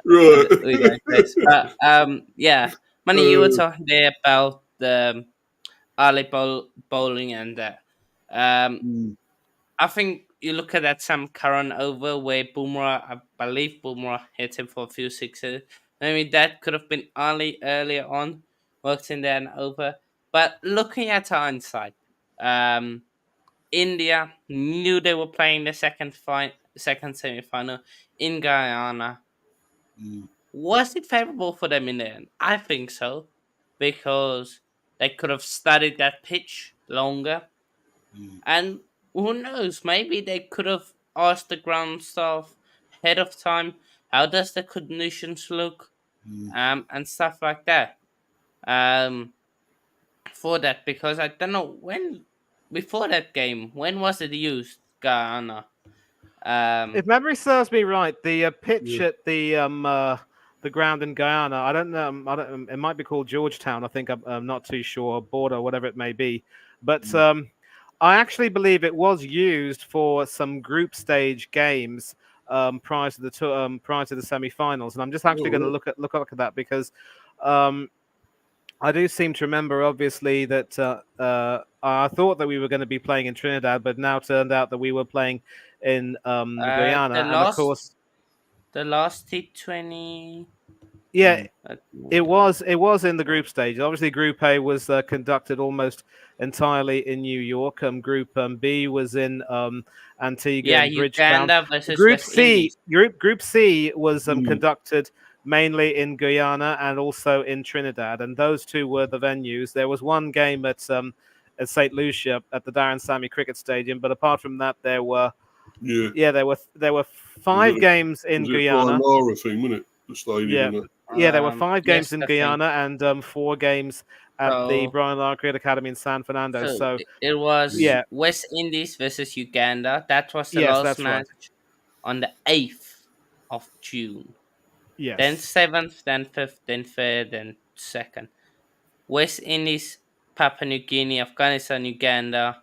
Right. We don't face. But yeah, Manny, you were talking there about the early bowling and that. I think you look at that Sam Curran over where Bumrah, I believe Bumrah hit him for a few sixes. I mean, that could have been earlier on, worked in there and over. But looking at hindsight, India knew they were playing the second semi-final in Guyana. Was it favorable for them in the end? I think so, because they could have studied that pitch longer. And who knows, maybe they could have asked the ground staff ahead of time, how does the conditions look, and stuff like that. For that, because I don't know when, before that game, when was it used, Guyana? If memory serves me right, the pitch at the ground in Guyana, I don't know, it might be called Georgetown. I think I'm not too sure, Border, whatever it may be, but I actually believe it was used for some group stage games prior to the semi-finals, and I'm just actually going to look at that because I do seem to remember, obviously, that I thought that we were going to be playing in Trinidad, but now turned out that we were playing in Guyana, and of course, the last T20. Yeah, it was in the group stage. Obviously, Group A was conducted almost entirely in New York. Group B was in Antigua and Bridgetown. Uganda versus Group West C. Indies. Group C was conducted mainly in Guyana and also in Trinidad, and those two were the venues. There was one game at St. Lucia at the Darren Sammy Cricket Stadium, but apart from that, there were 5 games in Guyana. Lara thing, wasn't it? The stadium, there were 5 games in Guyana and 4 games at the Brian Lara Cricket Academy in San Fernando. So it was West Indies versus Uganda. That was the last match on the 8th of June. Yes. Then 7th, then 5th, then 3rd, then 2nd. West Indies, Papua New Guinea, Afghanistan, Uganda,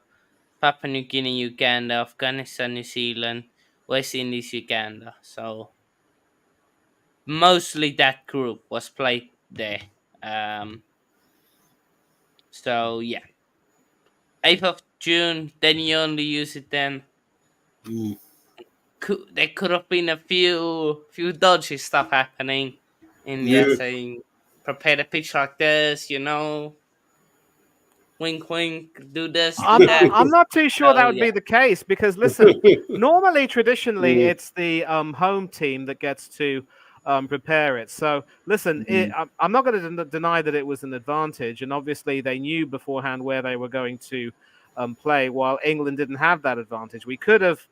Papua New Guinea, Uganda, Afghanistan, New Zealand, West Indies, Uganda. So mostly that group was played there. So yeah, 8th of June. Then you only use it then. There could have been a few dodgy stuff happening in there, saying prepare the pitch like this, wink wink, do this, do that. I'm not too sure that would be the case because listen, normally traditionally it's the home team that gets to prepare it. So listen, I'm not going to deny that it was an advantage, and obviously they knew beforehand where they were going to play, while England didn't have that advantage. We could have.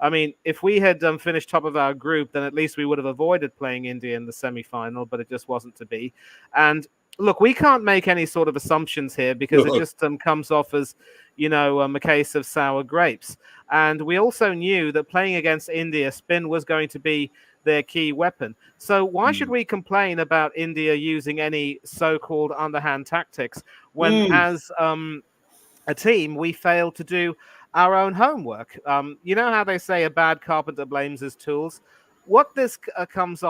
I mean, if we had finished top of our group, then at least we would have avoided playing India in the semi-final, but it just wasn't to be. And look, we can't make any sort of assumptions here because it just comes off as, a case of sour grapes. And we also knew that playing against India, spin was going to be their key weapon. So why should we complain about India using any so-called underhand tactics when, as a team, we fail to do our own homework? You know how they say a bad carpenter blames his tools. What this comes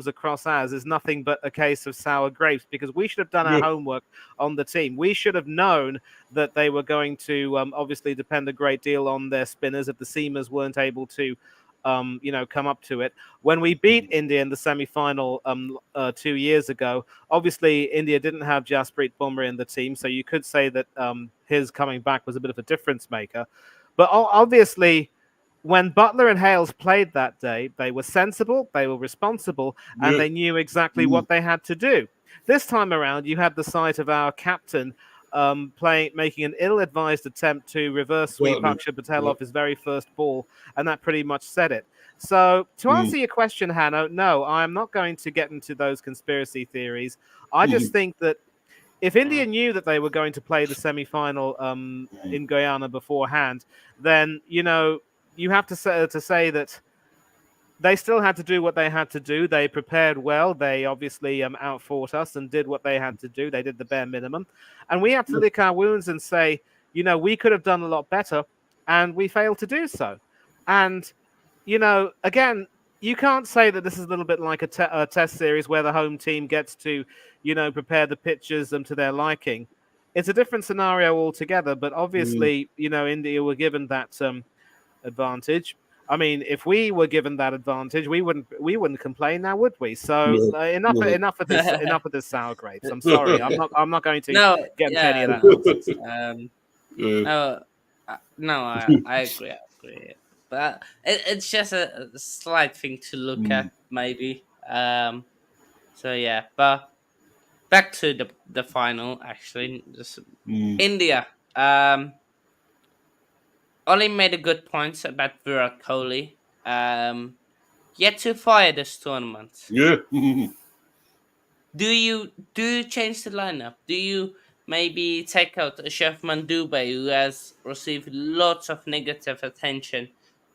across as is nothing but a case of sour grapes, because we should have done our Yeah. homework on the team. We should have known that they were going to obviously depend a great deal on their spinners if the seamers weren't able to come up to it. When we beat India in the semi-final 2 years ago, obviously India didn't have Jasprit Bumrah in the team, so you could say that his coming back was a bit of a difference maker. But obviously, when Butler and Hales played that day, they were sensible, they were responsible, and they knew exactly what they had to do. This time around, you had the sight of our captain making an ill-advised attempt to reverse sweep Akshay Patel off his very first ball, and that pretty much said it. So, to answer your question, Hanno, no, I'm not going to get into those conspiracy theories. I just think that if India knew that they were going to play the semi-final in Guyana beforehand, then you have to say that they still had to do what they had to do. They prepared well. They obviously outfought us and did what they had to do. They did the bare minimum. And we have to lick our wounds and say, we could have done a lot better, and we failed to do so. And, again, you can't say that this is a little bit like a test series where the home team gets to, prepare the pitches to their liking. It's a different scenario altogether, but obviously, India were given that advantage. I mean, if we were given that advantage, we wouldn't complain now, would we? So enough of this sour grapes. I'm sorry, I'm not going to get into any of that nonsense. I agree. But it's just a slight thing to look at, maybe. So yeah, but back to the final. Actually, just India. Ollie made a good point about Virat Kohli. Yet to fire this tournament. Yeah. Do you change the lineup? Do you maybe take out Shefman Dubé, who has received lots of negative attention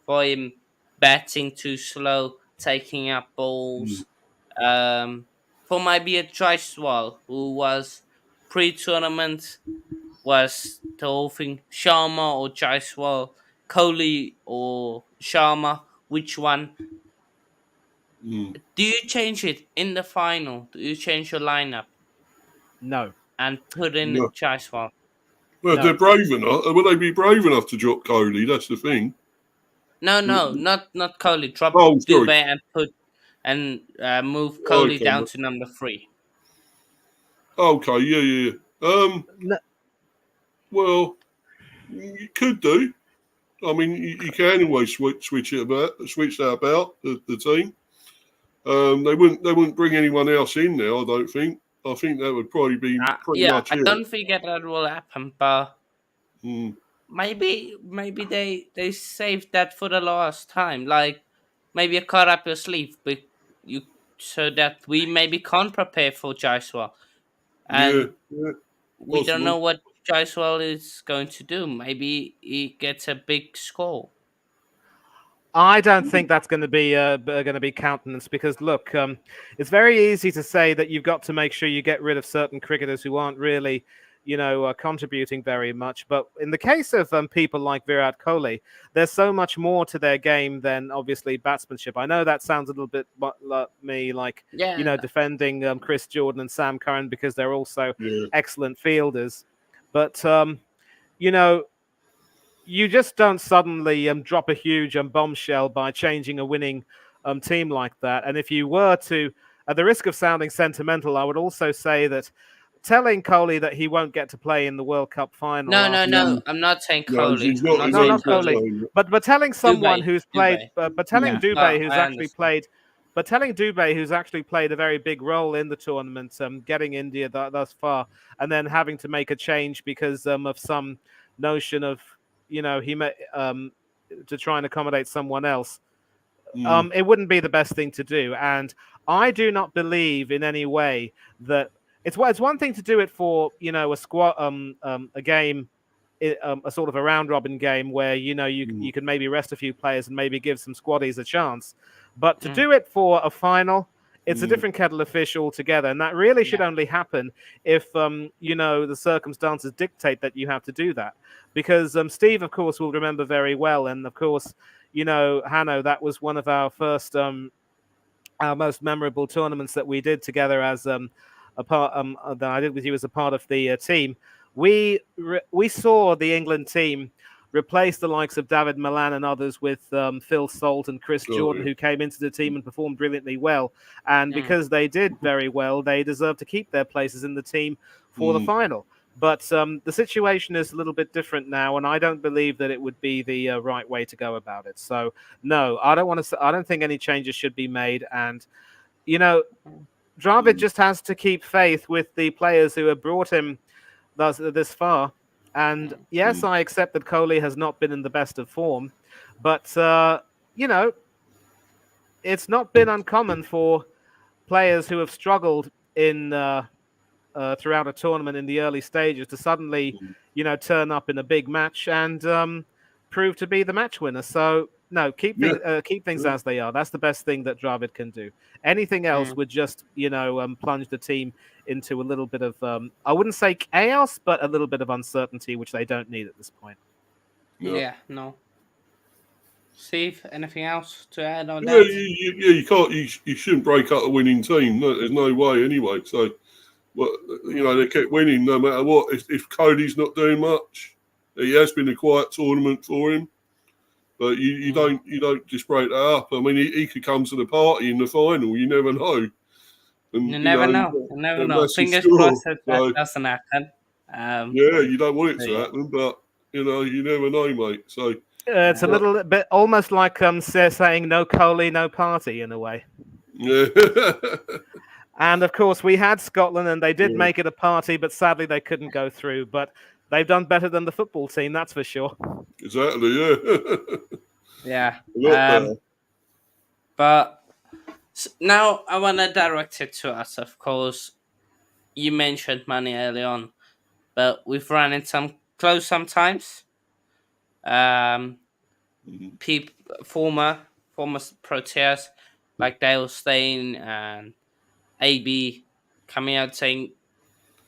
for him batting too slow, taking up balls? For maybe a Jaiswal, who was pre-tournament, was the whole thing Sharma or Jaiswal, Kohli or Sharma, which one? Do you change it in the final? Do you change your lineup No. and put in No. Jaiswal? Well, No. they're brave enough. Will they be brave enough to drop Kohli? That's the thing. No, not Kohli. Drop Oh, sorry. Dubé and move Kohli Okay. down to number 3. Okay, yeah. No. Well, you could do. I mean, you can always switch that about the team. They wouldn't bring anyone else in now. I don't think. I think that would probably be pretty much I it. don't think that will happen, but Mm. maybe they saved that for the last time. Like maybe a cut up your sleeve, but so that we maybe can't prepare for Jaiswal, and Yeah, we don't know possible. what Jaiswal is going to do. Maybe he gets a big score. I don't think that's going to be countenance, because look, it's very easy to say that you've got to make sure you get rid of certain cricketers who aren't really, contributing very much. But in the case of people like Virat Kohli, there's so much more to their game than obviously batsmanship. I know that sounds a little bit like defending Chris Jordan and Sam Curran because they're also excellent fielders, but you just don't suddenly drop a huge bombshell by changing a winning team like that. And if you were to, at the risk of sounding sentimental, I would also say that telling Kohli that he won't get to play in the World Cup final. No. I'm not saying Kohli. he's not Not Kohli. But telling someone who's played, but telling Dubé who's actually played. But telling Dubé, who's actually played a very big role in the tournament, getting India thus far, and then having to make a change because of some notion of he may to try and accommodate someone else. It wouldn't be the best thing to do, and I do not believe in any way that it's one thing to do it for a squad a game, a sort of a round robin game where you can maybe rest a few players and maybe give some squaddies a chance. But to Mm. do it for a final, it's a Mm. different kettle of fish altogether, and that really should Yeah. only happen if the circumstances dictate that you have to do that. Because Steve, of course, will remember very well, and of course, Hanno, that was one of our first our most memorable tournaments that we did together as a part that I did with you as a part of the team. We saw the England team replace the likes of David Milan and others with Phil Salt and Chris Oh, Jordan, yeah. who came into the team and performed brilliantly well. And Mm. because they did very well, they deserve to keep their places in the team for the Mm. final. But the situation is a little bit different now, and I don't believe that it would be the right way to go about it. So, no, I don't want to. I don't think any changes should be made. And Dravid just has to keep faith with the players who have brought him this far. And yes, I accept that Coley has not been in the best of form, but it's not been uncommon for players who have struggled in throughout a tournament in the early stages to suddenly, turn up in a big match and prove to be the match winner. So no, keep Yeah. things as they are. That's the best thing that Dravid can do. Anything else Mm. would just, plunge the team into a little bit of, I wouldn't say chaos, but a little bit of uncertainty, which they don't need at this point. Yeah. No. Steve, anything else to add on Yeah, that? you can't. You shouldn't break up a winning team. No, there's no way anyway. So, they kept winning no matter what. If Cody's not doing much, it has been a quiet tournament for him. But you don't just break that up. I mean, he could come to the party in the final. You never know. And You never know. You never a know. massive Fingers score. crossed that So doesn't happen. yeah, you don't want it to Yeah. happen, but you never know, mate. So It's a but- little bit almost like saying no Coley, no party in a way. yeah. And of course, we had Scotland, and they did Yeah. make it a party, but sadly they couldn't go through. But they've done better than the football team, that's for sure. Exactly, yeah. Yeah. A lot better. But now I want to direct it to us. Of course, you mentioned money early on, but we've run in some close sometimes. Former Proteas like Dale Steyn and AB coming out saying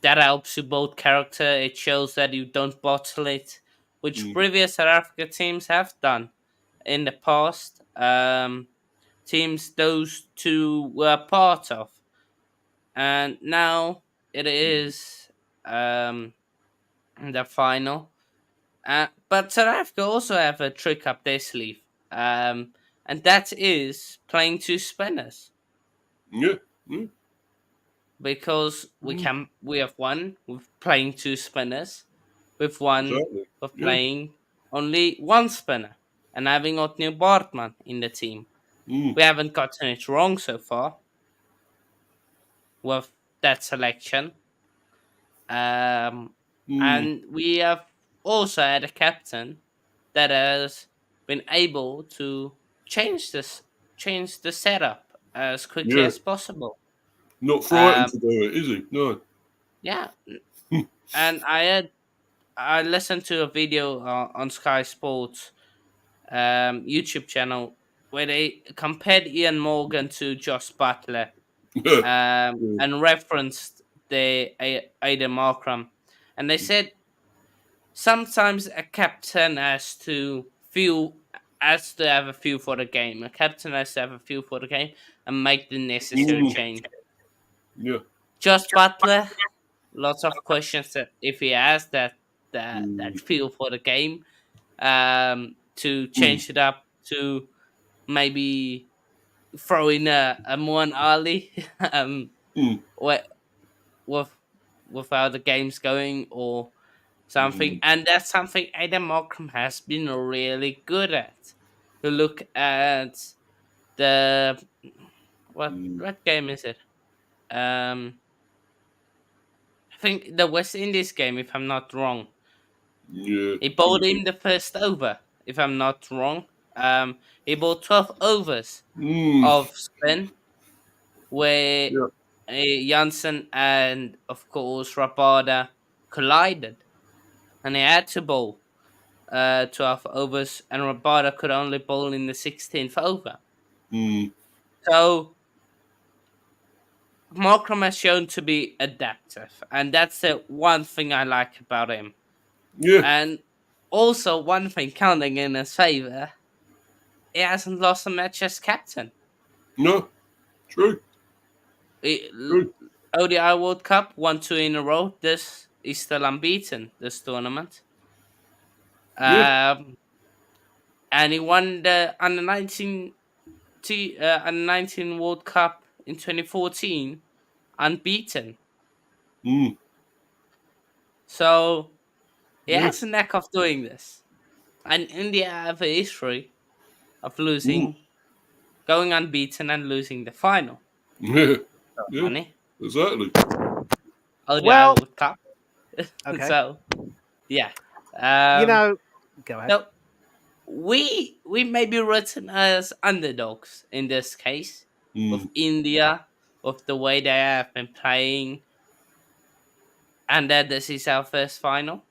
that helps you build character. It shows that you don't bottle it, which previous South Africa teams have done in the past. Teams those two were part of, and now it is the final. But South Africa also have a trick up their sleeve, and that is playing two spinners. Yeah. Yeah. Because we have one with playing two spinners, with one Exactly. with Yeah. playing only one spinner, and having Otniel Bartman in the team. Mm. We haven't gotten it wrong so far with that selection. And we have also had a captain that has been able to change the setup as quickly Yeah. as possible. Not frightened to do it, is he? No. Yeah, and I listened to a video on Sky Sports YouTube channel where they compared Ian Morgan to Josh Butler and referenced the Aidan Markram, and they said sometimes a captain has to have a feel for the game. A captain has to have a feel for the game and make the necessary change. Yeah. Josh Butler, lots of questions that if he has that feel for the game, to change it up, to maybe throw in a Moan Ali, with with how the game's going or something, and that's something Adam Markham has been really good at. You look at the what game is it? I think the West Indies game, if I'm not wrong. Yeah. He bowled him the first over, if I'm not wrong. He bowled 12 overs of spin, where Yeah. Janssen and, of course, Rabada collided. And he had to bowl 12 overs, and Rabada could only bowl in the 16th over. Mm. So Markram has shown to be adaptive, and that's the one thing I like about him. Yeah. And also, one thing counting in his favor, he hasn't lost a match as captain. No. True. True. ODI World Cup, 1-2 in a row. This is still unbeaten, this tournament. Yeah. And he won the under 19 under 19 World Cup in 2014 unbeaten. Mm. So he Yeah. has a knack of doing this. And India have a history of losing, going unbeaten and losing the final. Yeah. Yeah. Money. Exactly. ODI Well, World Cup. okay. So yeah. Go ahead. No, we may be written as underdogs in this case with India, with the way they have been playing, and that this is our first final.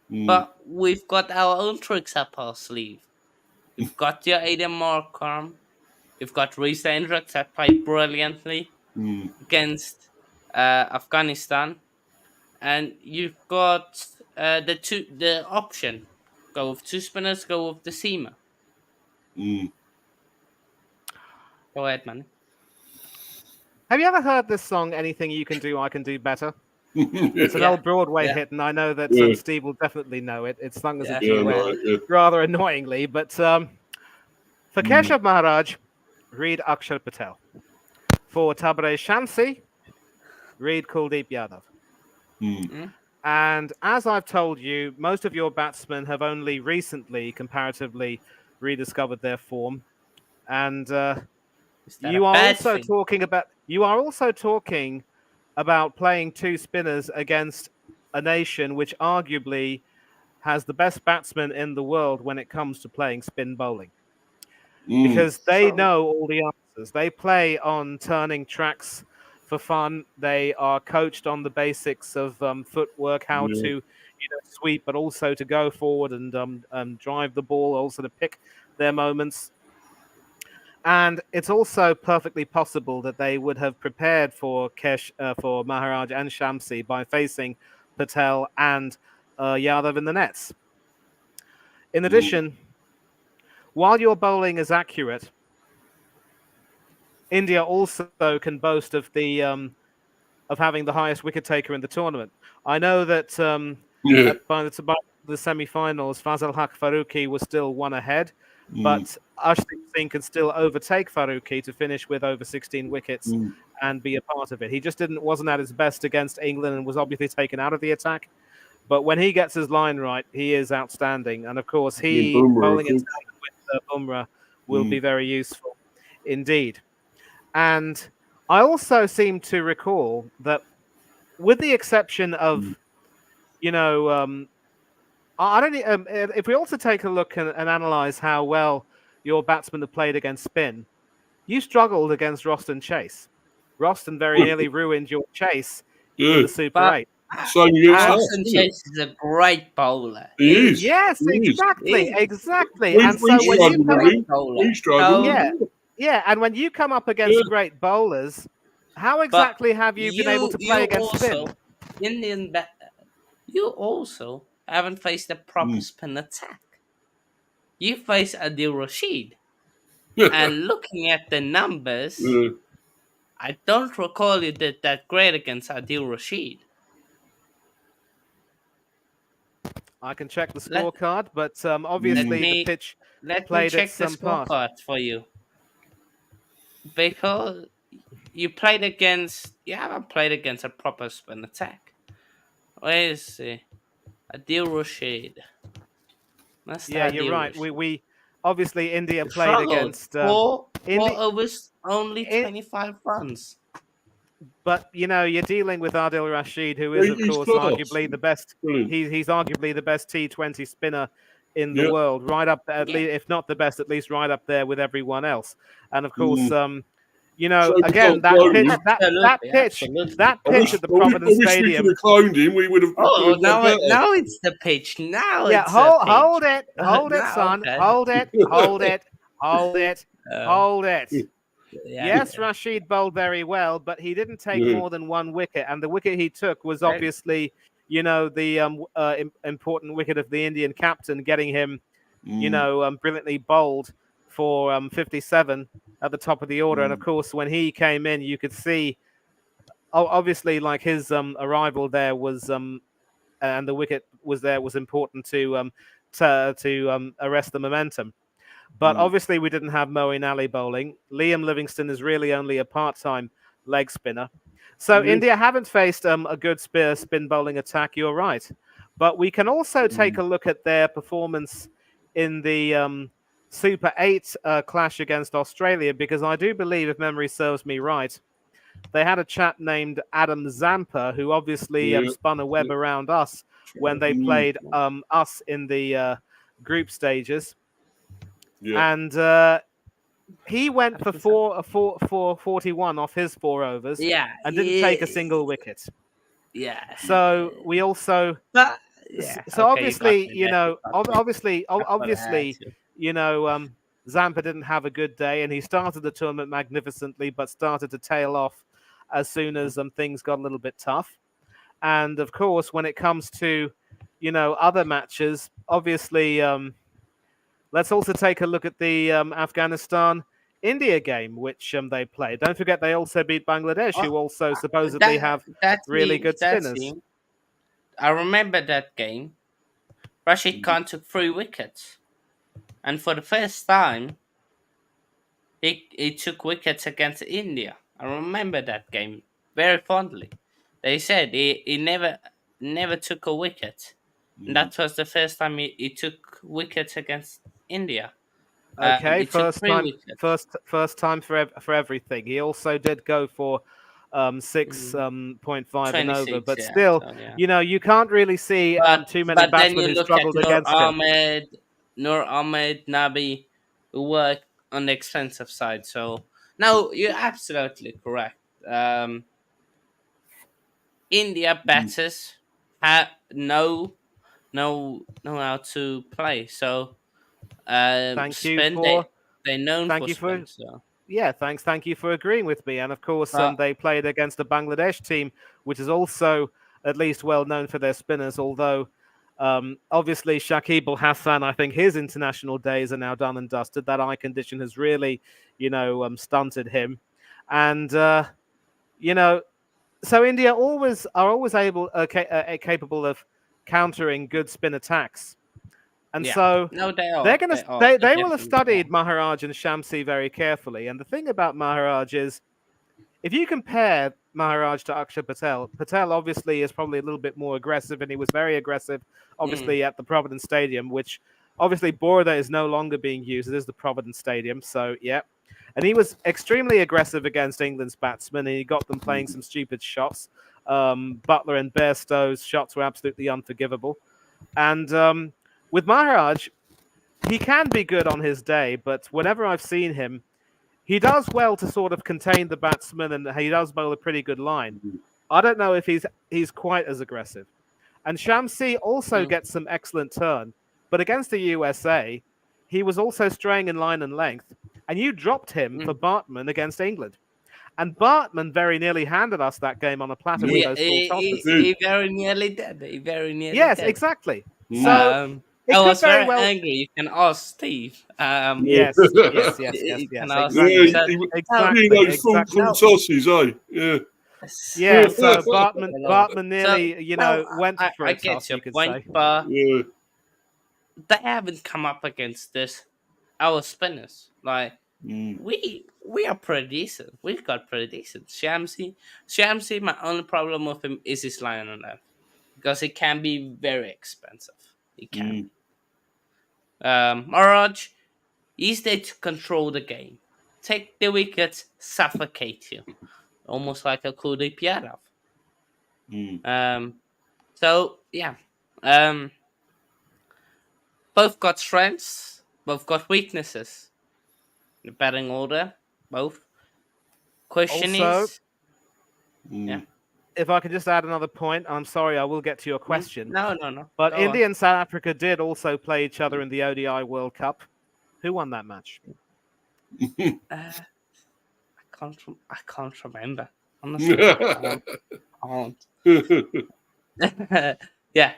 But we've got our own tricks up our sleeve. We've got your Aiden Markram. We've got Reece Hendricks that played brilliantly against Afghanistan, and you've got the option: go with two spinners, go with the seamer. Go ahead, man. Have you ever heard this song, Anything You Can Do, I Can Do Better? It's an old Broadway hit, and I know that Steve will definitely know it. It's sung as a duet, rather annoyingly. But for Keshav Maharaj, read Akshar Patel. For Tabrez Shamsi, read Kuldeep Yadav. And as I've told you, most of your batsmen have only recently, comparatively, rediscovered their form. And you are also talking about playing two spinners against a nation which arguably has the best batsmen in the world when it comes to playing spin bowling. Because they know all the answers. They play on turning tracks for fun. They are coached on the basics of footwork, how to sweep, but also to go forward and drive the ball, also to pick their moments. And it's also perfectly possible that they would have prepared for for Maharaj and Shamsi by facing Patel and Yadav in the nets. In addition, while your bowling is accurate, India also can boast of the of having the highest wicket taker in the tournament. I know that by the semi-finals, Fazal Haq Farooqi was still one ahead, but Arshdeep Singh can still overtake Farooqi to finish with over 16 wickets and be a part of it. He just wasn't at his best against England and was obviously taken out of the attack. But when he gets his line right, he is outstanding. And of course, bowling in tandem with Bumrah will be very useful indeed. And I also seem to recall that, with the exception of, I don't. If we also take a look and analyze how well your batsmen have played against spin, you struggled against Roston Chase. Roston very nearly ruined your chase in the Super 8. Roston Chase is a great bowler. He is. Yes, he exactly, is. exactly. And so when you struggle, and when you come up against great bowlers, how exactly have you been able to play against spin? You also haven't faced a proper spin attack. You face Adil Rashid. And looking at the numbers, I don't recall you did that great against Adil Rashid. I can check the scorecard, but obviously the pitch played check at some the scorecard for you. Because you haven't played against a proper spin attack. Where is he? Adil Rashid. Yeah, you're right. We obviously India played against four overs, only 25 runs. But you're dealing with Adil Rashid, who is of course arguably the best. He's arguably the best T20 spinner in the world, right up there, if not the best, at least right up there with everyone else. And of course, again, that pitch at the Providence Stadium. We could have cloned him. We would have. Oh, now it's the pitch. Now hold it, son. Okay. Hold it. Hold it. Yeah, Yes, Rashid bowled very well, but he didn't take more than one wicket, and the wicket he took was obviously, the important wicket of the Indian captain, getting him, brilliantly bowled for 57 at the top of the order. And of course, when he came in, you could see, obviously, like his arrival there was, and the wicket was there was important to arrest the momentum. But obviously, we didn't have Moeen Ali bowling. Liam Livingstone is really only a part-time leg spinner. So India haven't faced a good spin bowling attack, you're right. But we can also take a look at their performance in the Super 8 clash against Australia, because I do believe, if memory serves me right, they had a chap named Adam Zampa, who obviously spun a web around us when they played us in the group stages. And he went for 41 off his 4 overs and didn't take a single wicket. Yeah. So we also... But, so okay, obviously, Zampa didn't have a good day, and he started the tournament magnificently, but started to tail off as soon as things got a little bit tough. And of course, when it comes to, other matches, obviously, let's also take a look at the Afghanistan-India game, which they played. Don't forget, they also beat Bangladesh, who also supposedly have really good spinners. I remember that game. Rashid Khan took 3 wickets. And for the first time, he took wickets against India. I remember that game very fondly. They said he never took a wicket. And that was the first time he took wickets against India. Okay, he took 3 wickets. first time for everything. He also did go for 6.5 and over, but still, you can't really see too many batsmen who struggled against him. Nur Ahmed, Nabi, who worked on the expensive side. So no, you're absolutely correct. India batters know how to play. So thank you spin, for they're known for spin. Thank you for agreeing with me. And of course, they played against a Bangladesh team, which is also at least well known for their spinners. Although, obviously, Shakib Al Hasan, I think his international days are now done and dusted. That eye condition has really, stunted him. And so India are always capable of countering good spin attacks. And so they will have studied Maharaj and Shamsi very carefully. And the thing about Maharaj is, if you compare Maharaj to Akshar Patel, Patel obviously is probably a little bit more aggressive, and he was very aggressive, obviously, at the Providence Stadium, which obviously Border is no longer being used. It is the Providence Stadium, so yeah. And he was extremely aggressive against England's batsmen, and he got them playing some stupid shots. Butler and Bairstow's shots were absolutely unforgivable. And with Maharaj, he can be good on his day, but whenever I've seen him, he does well to sort of contain the batsman, and he does bowl a pretty good line. I don't know if he's quite as aggressive. And Shamsi also gets some excellent turn, but against the USA, he was also straying in line and length, and you dropped him for Bartman against England. And Bartman very nearly handed us that game on a platter with those full tossers. He very nearly did. He very nearly did. Exactly. So I was very angry. You can ask Steve. Yes. Exactly. Full tosses, eh? Yeah. Yeah, so Bartman nearly, went for a toss, you could say. But they haven't come up against our spinners. Like, we are pretty decent. We've got pretty decent. Shamsi, my only problem with him is his line on that. Because it can be very expensive. It can. Maharaj, he's there to control the game. Take the wickets, suffocate you. Almost like a Kuldeep Yadav. So, yeah. Both got strengths, both got weaknesses. The batting order, both. Question is... Yeah. If I could just add another point, I'm sorry, I will get to your question. No. But India and South Africa did also play each other in the ODI World Cup. Who won that match? I I can't remember. Honestly, I can't. Yeah,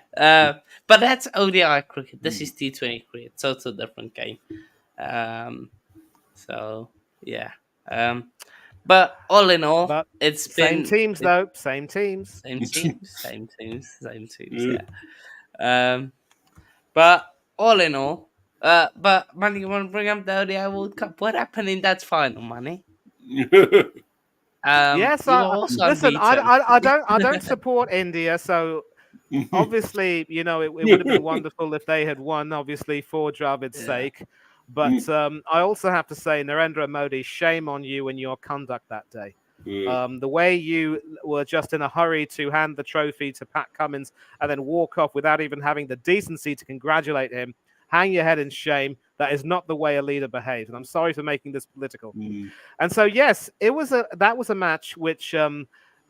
but that's ODI cricket. This is T20 cricket, so it's a different game. Um, so yeah, but all in all, But it's same been teams, though. Same teams. same teams, same teams, same teams. Yeah. But all in all, but Manny, you want to bring up the ODI World Cup? What happened in that final, Manny? Yes, You were also listen. unbeaten. I don't support India, so obviously, it would have been wonderful if they had won, obviously, for Dravid's Yeah. sake. But I also have to say, Narendra Modi, shame on you and your conduct that day. The way you were just in a hurry to hand the trophy to Pat Cummins and then walk off without even having the decency to congratulate him, hang your head in shame. That is not the way a leader behaves. And I'm sorry for making this political. And so, yes, that was a match which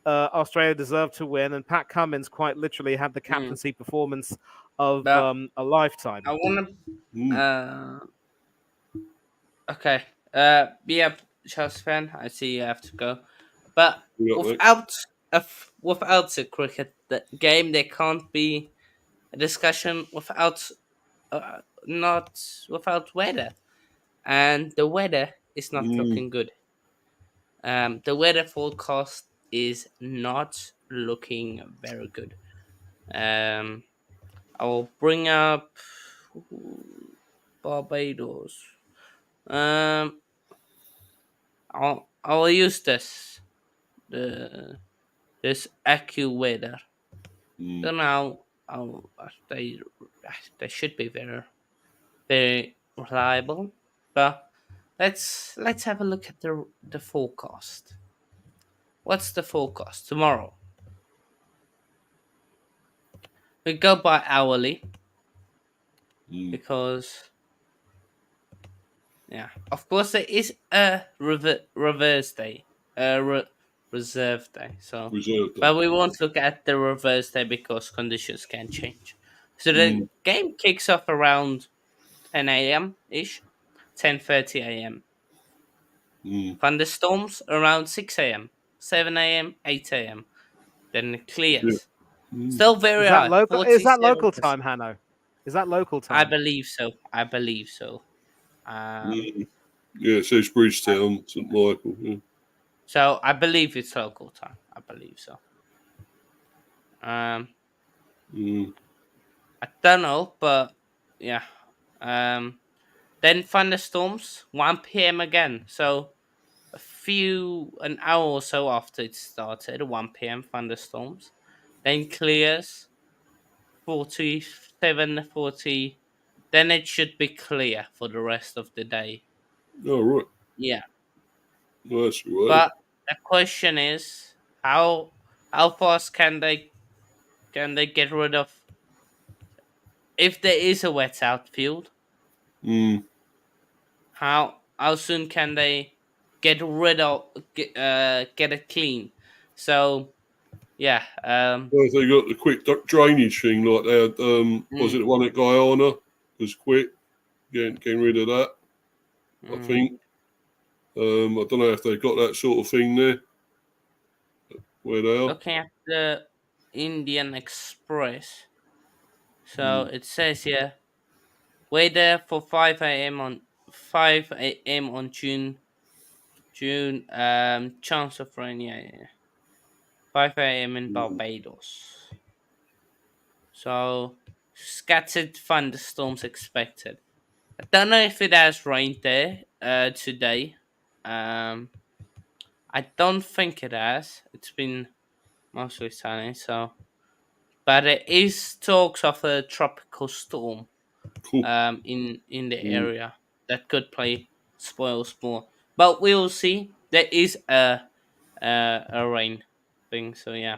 Australia deserved to win, and Pat Cummins quite literally had the captaincy performance of But a lifetime. I want to. Okay. Yeah, Chelsea fan. I see you have to go. But without the cricket game, there can't be a discussion without not without weather, and the weather is not looking good. The weather forecast is not looking very good. I will bring up Barbados. Um, I'll use this AccuWeather. Don't know how they should be very reliable, but let's have a look at the forecast. What's the forecast tomorrow? We go by hourly because yeah, of course there is a reverse day, reserve day. So, but we won't look at the reverse day because conditions can change. So the game kicks off around 10 a.m. ish, 10:30 a.m. Thunderstorms around 6 a.m., 7 a.m., 8 a.m. Then it clears. Still very Is that high. local? Is that local 47%. time, Hanno? Is that local I time? believe so. I believe so. Yeah, it says Bridgetown, St Michael. Yeah. So I believe it's local time. I believe so. I don't know, but yeah. Then thunderstorms, 1 p.m. again. So an hour or so after it started, 1 p.m. thunderstorms. Then clears, 47, 40. Then it should be clear for the rest of the day. Oh, right. Yeah. Well, that's right. But the question is, how fast can they get rid of if there is a wet outfield? How soon can they get rid of get it clean? So yeah. Well, they got the quick drainage thing like they had. Was it the one at Guyana? Was quick getting rid of that. I think. I don't know if they've got that sort of thing there. Where they are. Looking at the Indian Express. So it says here, wait there for 5 a.m. on June. Chance of rain. Yeah. 5 a.m. in Barbados. So scattered thunderstorms expected. I don't know if it has rained there today. I don't think it has. It's been mostly sunny. So, but there is talks of a tropical storm Cool. in the area that could spoil more. But we'll see. There is a rain thing. So yeah.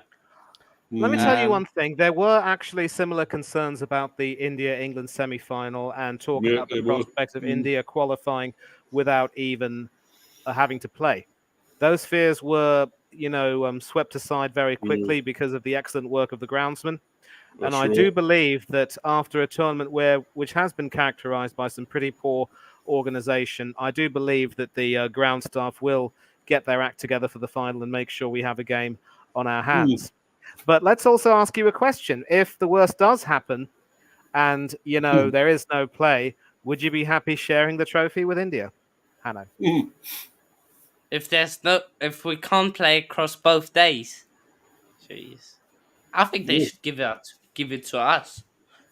Let me tell you one thing. There were actually similar concerns about the India-England semi-final and talk about the prospect of India qualifying without even having to play. Those fears were, swept aside very quickly because of the excellent work of the groundsman. And I do believe that after a tournament which has been characterized by some pretty poor organization. I do believe that the ground staff will get their act together for the final and make sure we have a game on our hands. But let's also ask you a question. If the worst does happen and, there is no play, would you be happy sharing the trophy with India? Hanno. If we can't play across both days, jeez, I think they should give it to us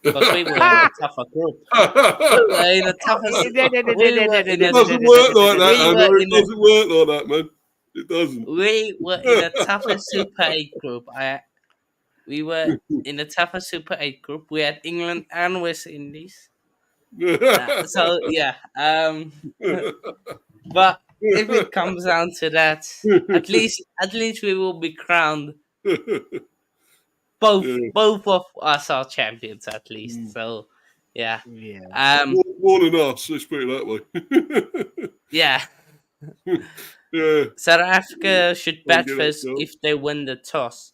because we were in a tougher group. We were in a tougher. It doesn't work like that, Anna. It doesn't work like that, man. It doesn't. We were in a tougher Super 8 group. We were in a tougher Super 8 group. We had England and West Indies. So yeah, but if it comes down to that, at least we will be crowned. Both of us are champions at least. So yeah, more than us. Let's put it that way. yeah. Yeah. South Africa should bat first if they win the toss.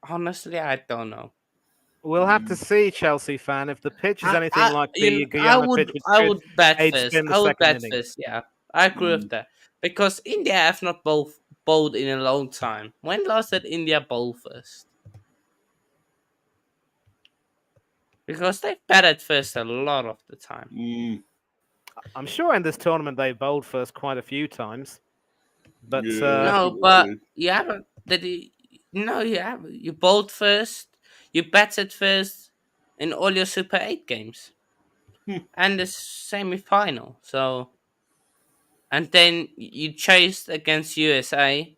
Honestly, I don't know. We'll have to see, Chelsea fan, if the pitch is anything like the Guyana pitch. I would bat first. I would bat first. Yeah, I agree with that because India have not bowled in a long time. When last did India bowl first? Because they've batted first a lot of the time. I'm sure in this tournament they bowled first quite a few times. But no, but you haven't. You haven't. You bowled first. You batted first in all your Super 8 games. And the semi-final. So, and then you chased against USA.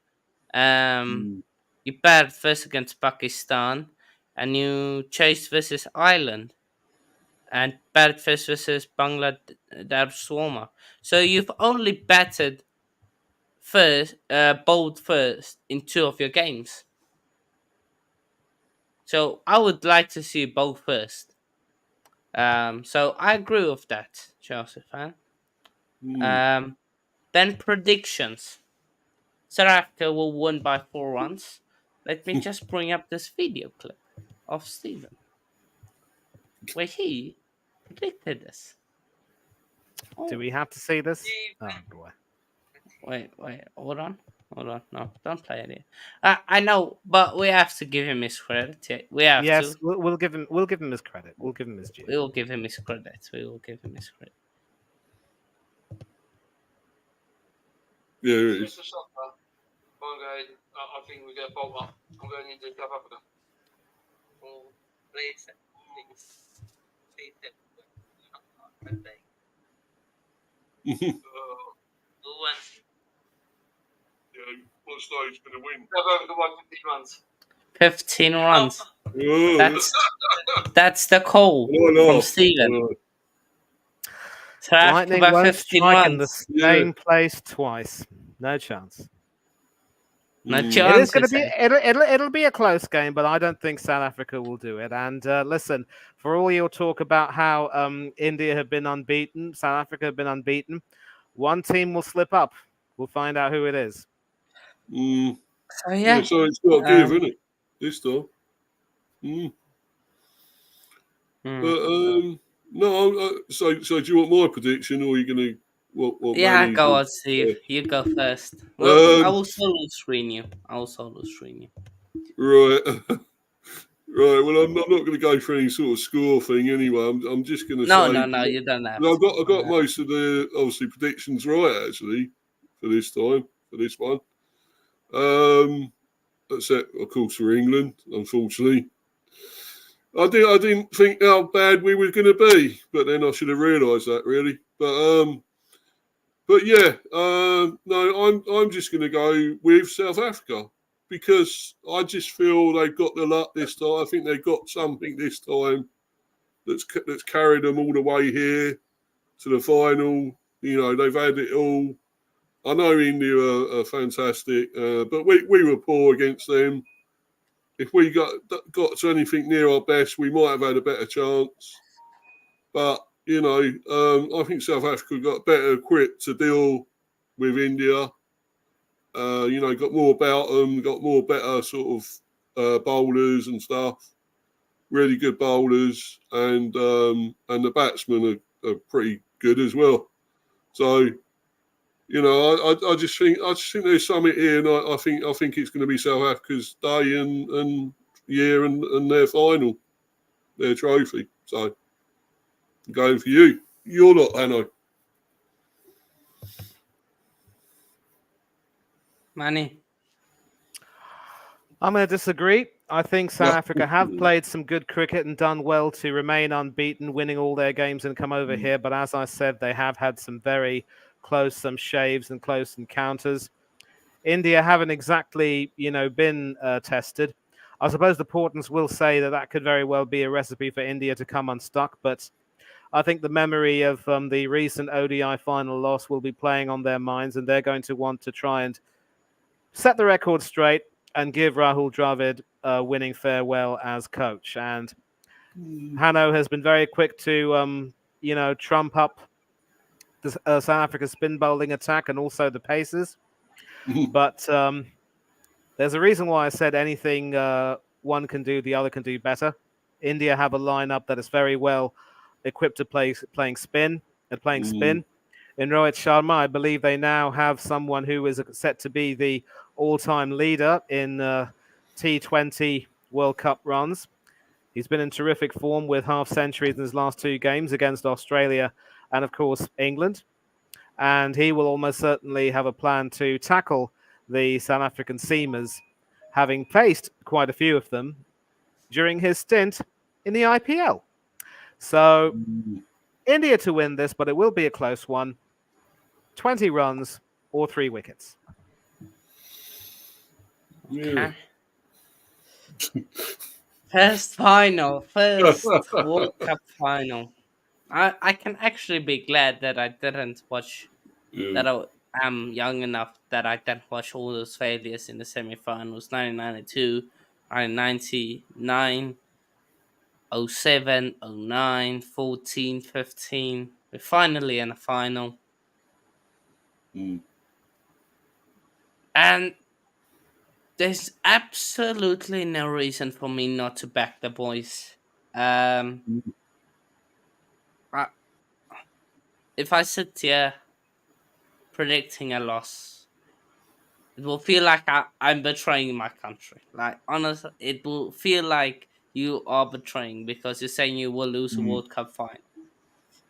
You batted first against Pakistan. And you chased versus Ireland. And batted first versus Bangladesh. So you've only batted first, bowled first in 2 of your games. So I would like to see both first. So I agree with that, Chelsea fan. Then predictions. South Africa will win by 4 runs. Let me just bring up this video clip of Stephen, where he predicted this. Do we have to see this? Oh boy. Wait, hold on. No, don't play it. I know, but we have to give him his credit. We have to. We'll give him his credit. We'll give him his due. We will give him his credit. Yeah, it is. I think we're going to bolt up. I'm going into South Africa. What stage going to win? South Africa won 15 runs. 15 runs. That's the call from Stephen. Lightning won't strike in the same place twice. No chance. No chance. It is going to be. It'll be a close game, but I don't think South Africa will do it. And listen, for all your talk about how India have been unbeaten, South Africa have been unbeaten, one team will slip up. We'll find out who it is. So yeah. So it's got to give, isn't it? This time. But no. So do you want my prediction, or are you going to? What yeah, go on, Steve. You go first. Well, I will solo screen you. Right. Right. Well, I'm not going to go for any sort of score thing anyway. I'm just going to say. No. You don't have. I got most of the obviously predictions right actually for this time for this one. Except of course for England, unfortunately. I didn't think how bad we were going to be, but then I should have realised that really. But yeah, no, I'm just going to go with South Africa because I just feel they've got the luck this time. I think they've got something this time that's carried them all the way here to the final. You know, they've had it all. I know India are fantastic, but we were poor against them. If we got to anything near our best, we might have had a better chance. But you know, I think South Africa got better equipped to deal with India. You know, got more about them, got more better sort of bowlers and stuff. Really good bowlers, and the batsmen are pretty good as well. So, you know, I just think there's something here, and I think it's going to be South Africa's day and year and their final, their trophy. So, I'm going for you. You're not, Hanno. Manny. I'm going to disagree. I think South Yeah. Africa have played some good cricket and done well to remain unbeaten, winning all their games and come over here. But as I said, they have had some very close, some shaves and close encounters. India haven't exactly, been tested. I suppose the Portents will say that could very well be a recipe for India to come unstuck. But I think the memory of the recent ODI final loss will be playing on their minds, and they're going to want to try and set the record straight and give Rahul Dravid a winning farewell as coach. And Hanno has been very quick to, trump up the South Africa's spin bowling attack and also the paces. But there's a reason why I said anything one can do, the other can do better. India have a lineup that is very well equipped to playing spin and playing spin. In Rohit Sharma, I believe they now have someone who is set to be the all-time leader in T20 World Cup runs. He's been in terrific form with half centuries in his last two games against Australia and, of course, England. And he will almost certainly have a plan to tackle the South African seamers, having faced quite a few of them during his stint in the IPL. So India to win this, but it will be a close one. 20 runs or 3 wickets. Yeah. First World Cup final. I can actually be glad that I didn't watch, that I am young enough that I didn't watch all those failures in the semi-finals. 1992, 1999, 07, 09, 14, 15. We're finally in a final. And there's absolutely no reason for me not to back the boys. If I sit here predicting a loss, it will feel like I'm betraying my country. Like, honestly, it will feel like you are betraying because you're saying you will lose a World Cup final.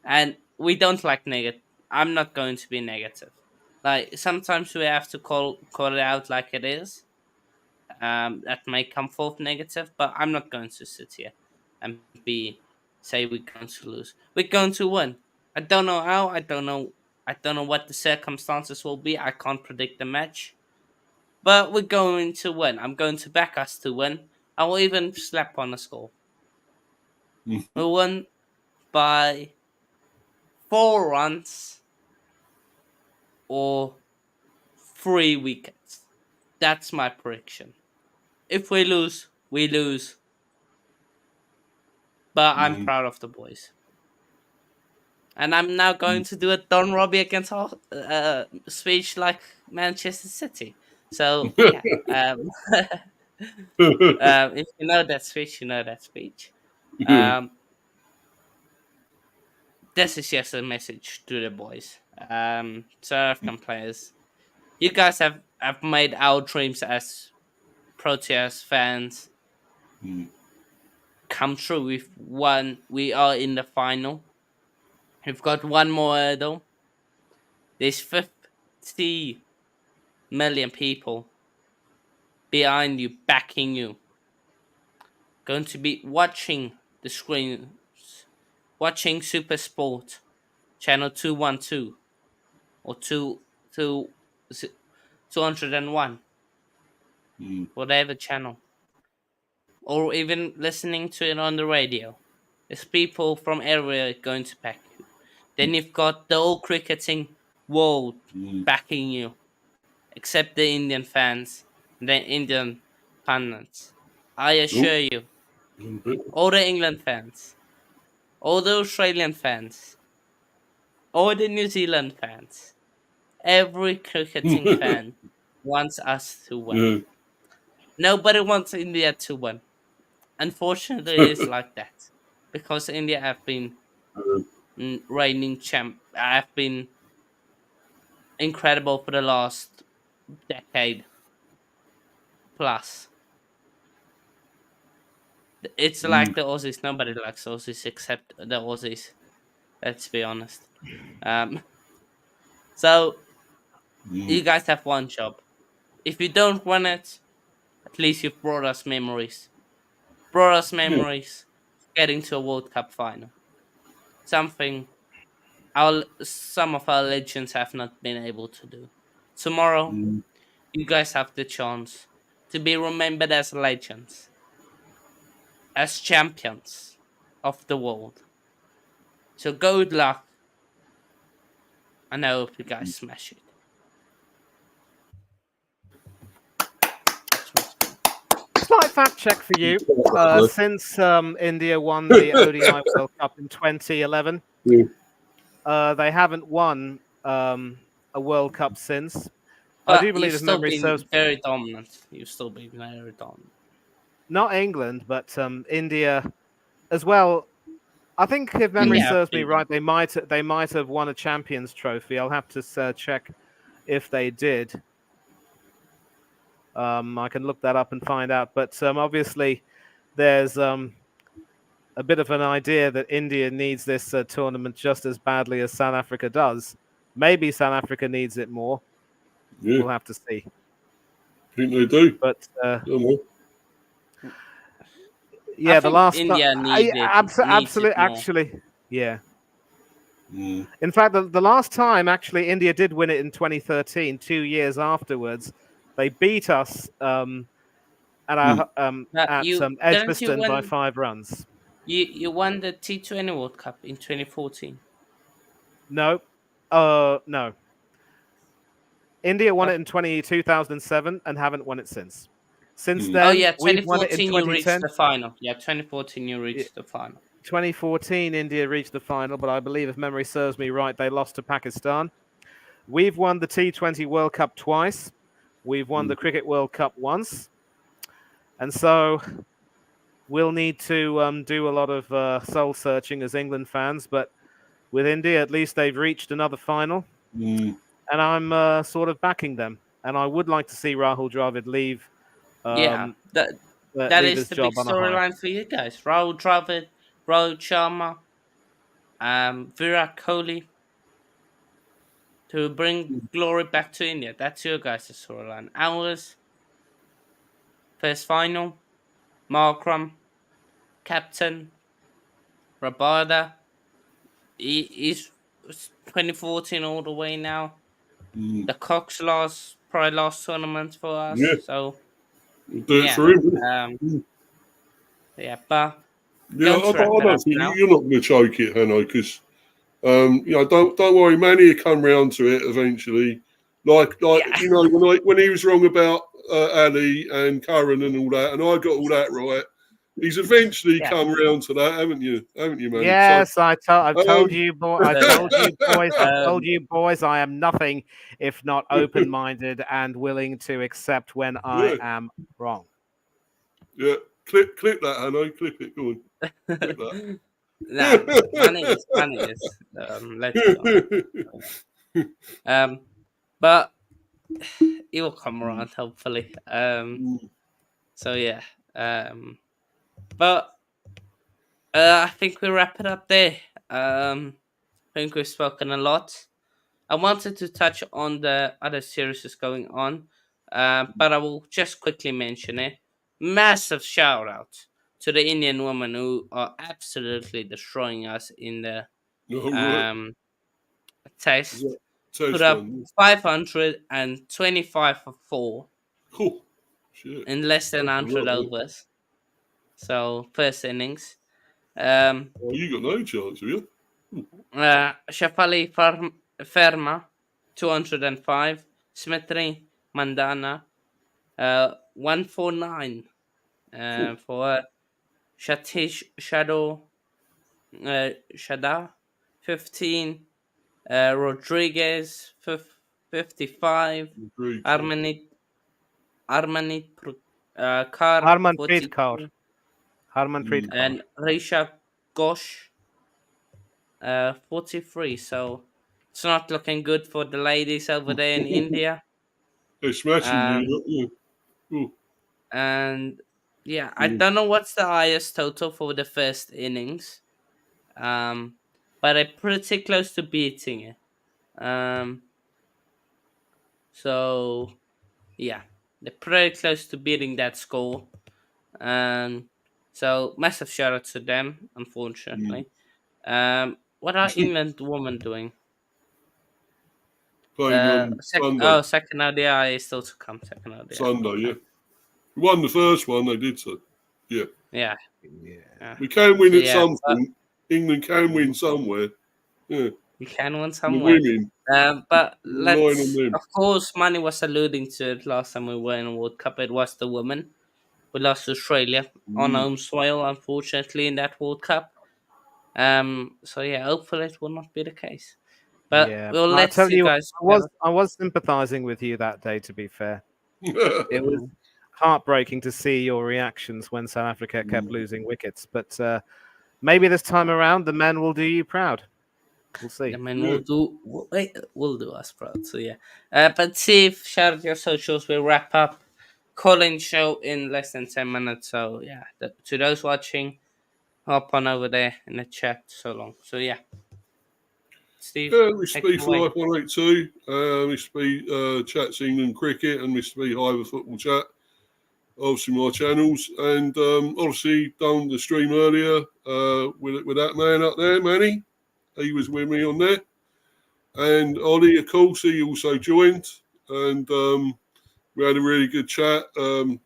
And we don't like negative. I'm not going to be negative. Like, sometimes we have to call it out like it is. That may come forth negative, but I'm not going to sit here and say we're going to lose. We're going to win. I don't know how. I don't know what the circumstances will be. I can't predict the match, but we're going to win. I'm going to back us to win. I will even slap on a score. We'll win by 4 runs or 3 wickets. That's my prediction. If we lose, we lose. But I'm proud of the boys. And I'm now going to do a Don Robbie against speech like Manchester City. So, yeah. If you know that speech, you know that speech. This is just a message to the boys. South African players. You guys have made our dreams as Proteas fans come true. We've won. We are in the final. We've got one more hurdle. There's 50 million people behind you, backing you. Going to be watching the screens, watching Super Sport, channel 212 or 201, whatever channel, or even listening to it on the radio. There's people from everywhere going to back you. Then you've got the whole cricketing world backing you, except the Indian fans, the Indian pundits. I assure you, all the England fans, all the Australian fans, all the New Zealand fans, every cricketing fan wants us to win. Nobody wants India to win. Unfortunately, it is like that because India have been reigning champ. Have been incredible for the last decade plus. It's like the Aussies. Nobody likes Aussies except the Aussies. Let's be honest. So you guys have one job. If you don't win it, at least you've brought us memories. Brought us memories. Getting to a World Cup final. Something some of our legends have not been able to do. Tomorrow, you guys have the chance to be remembered as legends, as champions of the world. So good luck, and I hope you guys smash it. Slight fact check for you. Since India won the ODI World Cup in 2011, they haven't won a World Cup since. I do But believe, you've if still memory been serves, very dominant. You've still been very dominant. not England, but India as well. I think, if memory India have serves me been. right, they might have won a Champions Trophy. I'll have to check if they did. I can look that up and find out. But obviously, there's a bit of an idea that India needs this tournament just as badly as South Africa does. Maybe South Africa needs it more. Yeah, We'll have to see. I think they do. But Don't know. yeah, the think last India needs absolutely, it more. actually, yeah. In fact, the last time actually India did win it in 2013, 2 years afterwards, they beat us at Didn't you Edgbaston by win? 5 runs. You won the T20 World Cup in 2014. No, no. India won it in 2007 and haven't won it since. Since Oh then, yeah, we've won it in 2014 you reached 2010. the final. Yeah, 2014 you reached the final. 2014, India reached the final, but I believe, if memory serves me right, they lost to Pakistan. We've won the T20 World Cup twice. We've won the Cricket World Cup once. And so we'll need to do a lot of soul searching as England fans. But with India, at least they've reached another final. And I'm sort of backing them. And I would like to see Rahul Dravid leave. Yeah, that leave is his the big job on a high. storyline for you guys. Rahul Dravid, Rohit Sharma, Virat Kohli to bring glory back to India. That's your guys' storyline. Ours, first final, Markram, captain, Rabada. He's 2014 all the way now. The Cox probably last tournament for us. Yeah. So We'll do it for him. Yeah, but Yeah, I don't think you're not going to choke it, Hanno, because don't worry, Manny will come round to it eventually. When he was wrong about Ali and Curran and all that, and I got all that right. He's eventually come round to that, haven't you, Manny? Yes, so, I've told you, I've told you, boys. I've told you, boys. I am nothing if not open-minded and willing to accept when I am wrong. Yeah, clip that, Hanno. Clip it. Go on. Clip that. Money is. Let's be honest. But it will come around hopefully. So yeah. But I think we wrap it up there. I think we've spoken a lot. I wanted to touch on the other series going on, but I will just quickly mention it. Massive shout out to the Indian women who are absolutely destroying us in the test. Put up 525 for 4 in less than 100 overs. So first innings. You got no chance, have you? Shafali Ferma 205. Smithri Mandana 149 for Shatish Shada 15. Rodriguez 55. Armanit Kar Harmanpreet Kaur. and Risha Ghosh 43. So it's not looking good for the ladies over there in India. They're smashing Um, you. Yeah. Cool. and yeah, I don't know what's the highest total for the first innings. But they're pretty close to beating it. So yeah, they're pretty close to beating that score. So massive shout out to them, unfortunately. What are England women doing? Playing on Sunday. Second ODI is still to come. Second ODI. Sunday, yeah. We won the first one, they did so. Yeah. Yeah. We can win So, at yeah, some point. England can win somewhere. Yeah. You can win The somewhere. women. But Relying on them. of course, Manny was alluding to it last time we were in the World Cup. It was the women. We lost to Australia on home soil, unfortunately, in that World Cup. So yeah, hopefully it will not be the case. But Yeah, we'll I let tell you you, guys. I was sympathising with you that day. To be fair, it was Mm. heartbreaking to see your reactions when South Africa kept losing wickets. But maybe this time around, the men will do you proud. We'll see. I mean, we'll do us proud. So yeah. But see if shout out your socials. We'll wrap up Colin show in less than 10 minutes. So yeah, to those watching, hop on over there in the chat. So long. So yeah, Steve, Yeah, take Mr. B it for away. Life 182, Mr. B Chats England Cricket, and Mr. B Hiver Football Chat. Obviously, my channels, and obviously done the stream earlier with that man up there, Manny. He was with me on there, and Ollie, of course, he also joined, and we had a really good chat,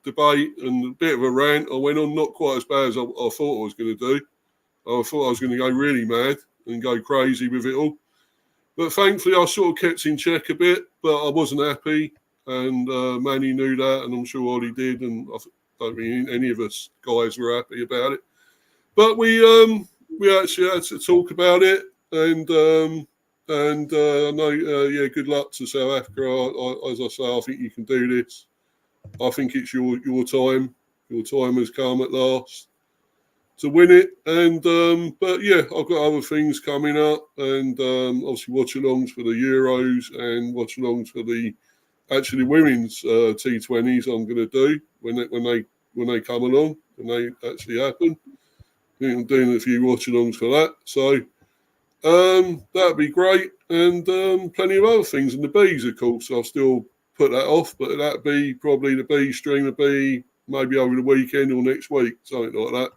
debate, and a bit of a rant. I went on not quite as bad as I thought I was going to do. I thought I was going to go really mad and go crazy with it all. But thankfully, I sort of kept in check a bit, but I wasn't happy. And Manny knew that, and I'm sure Ollie did. And I don't think any of us guys were happy about it. But we actually had to talk about it. And I know, yeah, good luck to South Africa. As I say, I think you can do this. I think it's your time. Your time has come at last to win it. And but yeah, I've got other things coming up, and obviously watch-alongs for the Euros and watch-alongs for the actually women's T20s. I'm going to do when they come along and they actually happen. I think I'm doing a few watch-alongs for that. So that'd be great, and plenty of other things. And the bees, of course, I'll still put that off, but that'd be probably the bee stream would be maybe over the weekend or next week, something like that.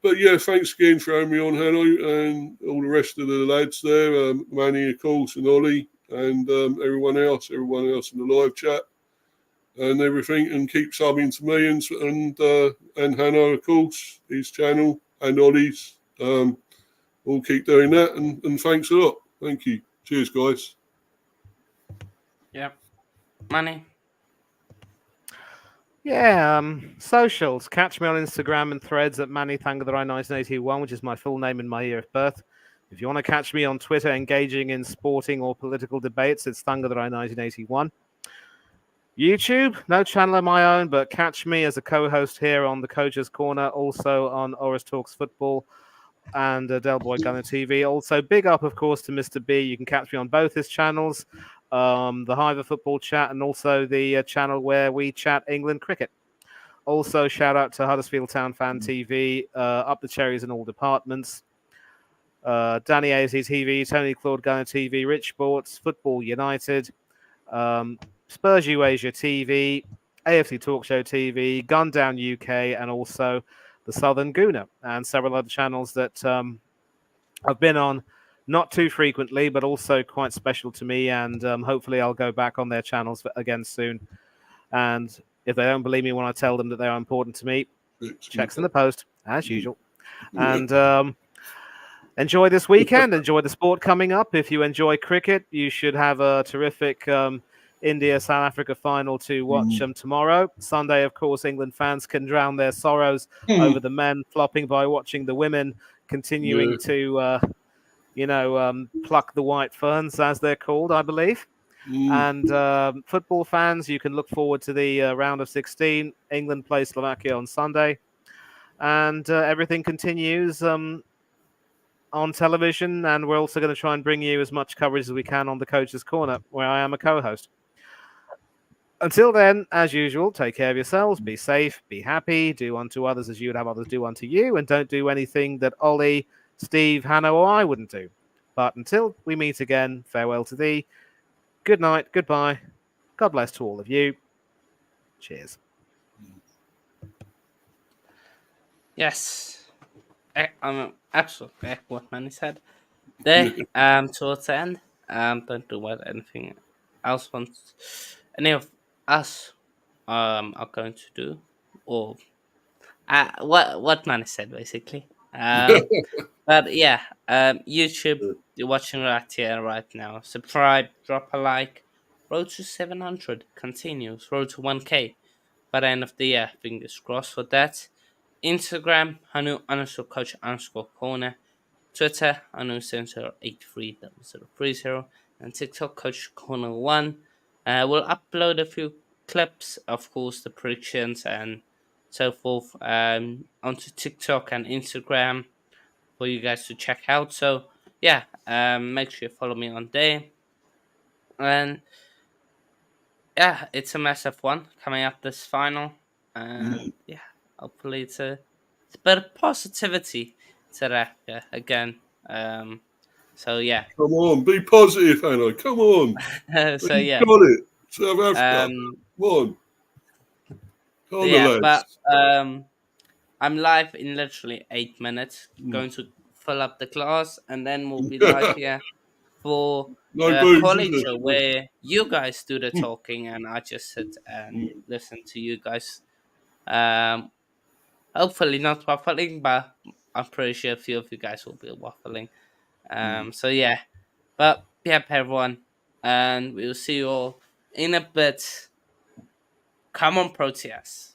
But yeah, thanks again for having me on, Hanno, and all the rest of the lads there, Manny, of course, and Ollie, and everyone else in the live chat and everything, and keep subbing to me and Hanno, of course, his channel and Ollie's. We'll keep doing that, and thanks a lot. Thank you. Cheers, guys. Yeah, Manny. Yeah, socials. Catch me on Instagram and Threads at MannyThangatherai1981, which is my full name and my year of birth. If you want to catch me on Twitter engaging in sporting or political debates, it's Thangatherai1981. YouTube, no channel of my own, but catch me as a co-host here on the Coach's Corner, also on Oris Talks Football and Del Boy Gunner TV. Also, big up, of course, to Mr. B. You can catch me on both his channels, the Hiver Football Chat, and also the channel where we chat England cricket. Also, shout out to Huddersfield Town Fan TV, up the cherries in all departments. Danny AZ TV, Tony Claude Gunner TV, Rich Sports, Football United, Spurs U Asia TV, AFC Talk Show TV, Gun Down UK, and also the Southern Gooner, and several other channels that I've been on not too frequently, but also quite special to me. And hopefully I'll go back on their channels again soon. And if they don't believe me when I tell them that they are important to me, checks in the post, as usual. And enjoy this weekend. Enjoy the sport coming up. If you enjoy cricket, you should have a terrific India-South Africa final to watch tomorrow. Sunday, of course, England fans can drown their sorrows over the men flopping by watching the women continuing to, pluck the white ferns, as they're called, I believe. And football fans, you can look forward to the round of 16. England plays Slovakia on Sunday. And everything continues on television, and we're also going to try and bring you as much coverage as we can on the Coach's Corner, where I am a co-host. Until then, as usual, take care of yourselves, be safe, be happy, do unto others as you would have others do unto you, and don't do anything that Ollie, Steve, Hannah, or I wouldn't do. But until we meet again, farewell to thee. Good night, goodbye. God bless to all of you. Cheers. Yes. I'm absolutely what Manny said. There, towards the end, don't do what anything else wants any of us are going to do, or what Manny said basically. But yeah, YouTube, you're watching right here, right now. Subscribe, drop a like. Road to 700 continues. Road to 1K by the end of the year. Fingers crossed for that. Instagram, Hanu_coach_corner. Twitter, Hanu7083030. And TikTok, Coach Corner 1. We'll upload a few clips, of course, the predictions and so forth, onto TikTok and Instagram for you guys to check out. So yeah, make sure you follow me on there. And yeah, it's a massive one coming up this final. And yeah, hopefully it's a bit of positivity to Africa again. So yeah. Come on, be positive, Hannah. Come on. So You've yeah. got it. South Africa. Um Come on. Come on, the yeah, but lads. I'm live in literally 8 minutes. Going to fill up the class and then we'll be live here for No a booze, college is show there? where you guys do the talking and I just sit and listen to you guys. Um, hopefully not waffling, but I'm pretty sure a few of you guys will be waffling. So yeah, but yeah, everyone, and we'll see you all in a bit. Come on, Proteas.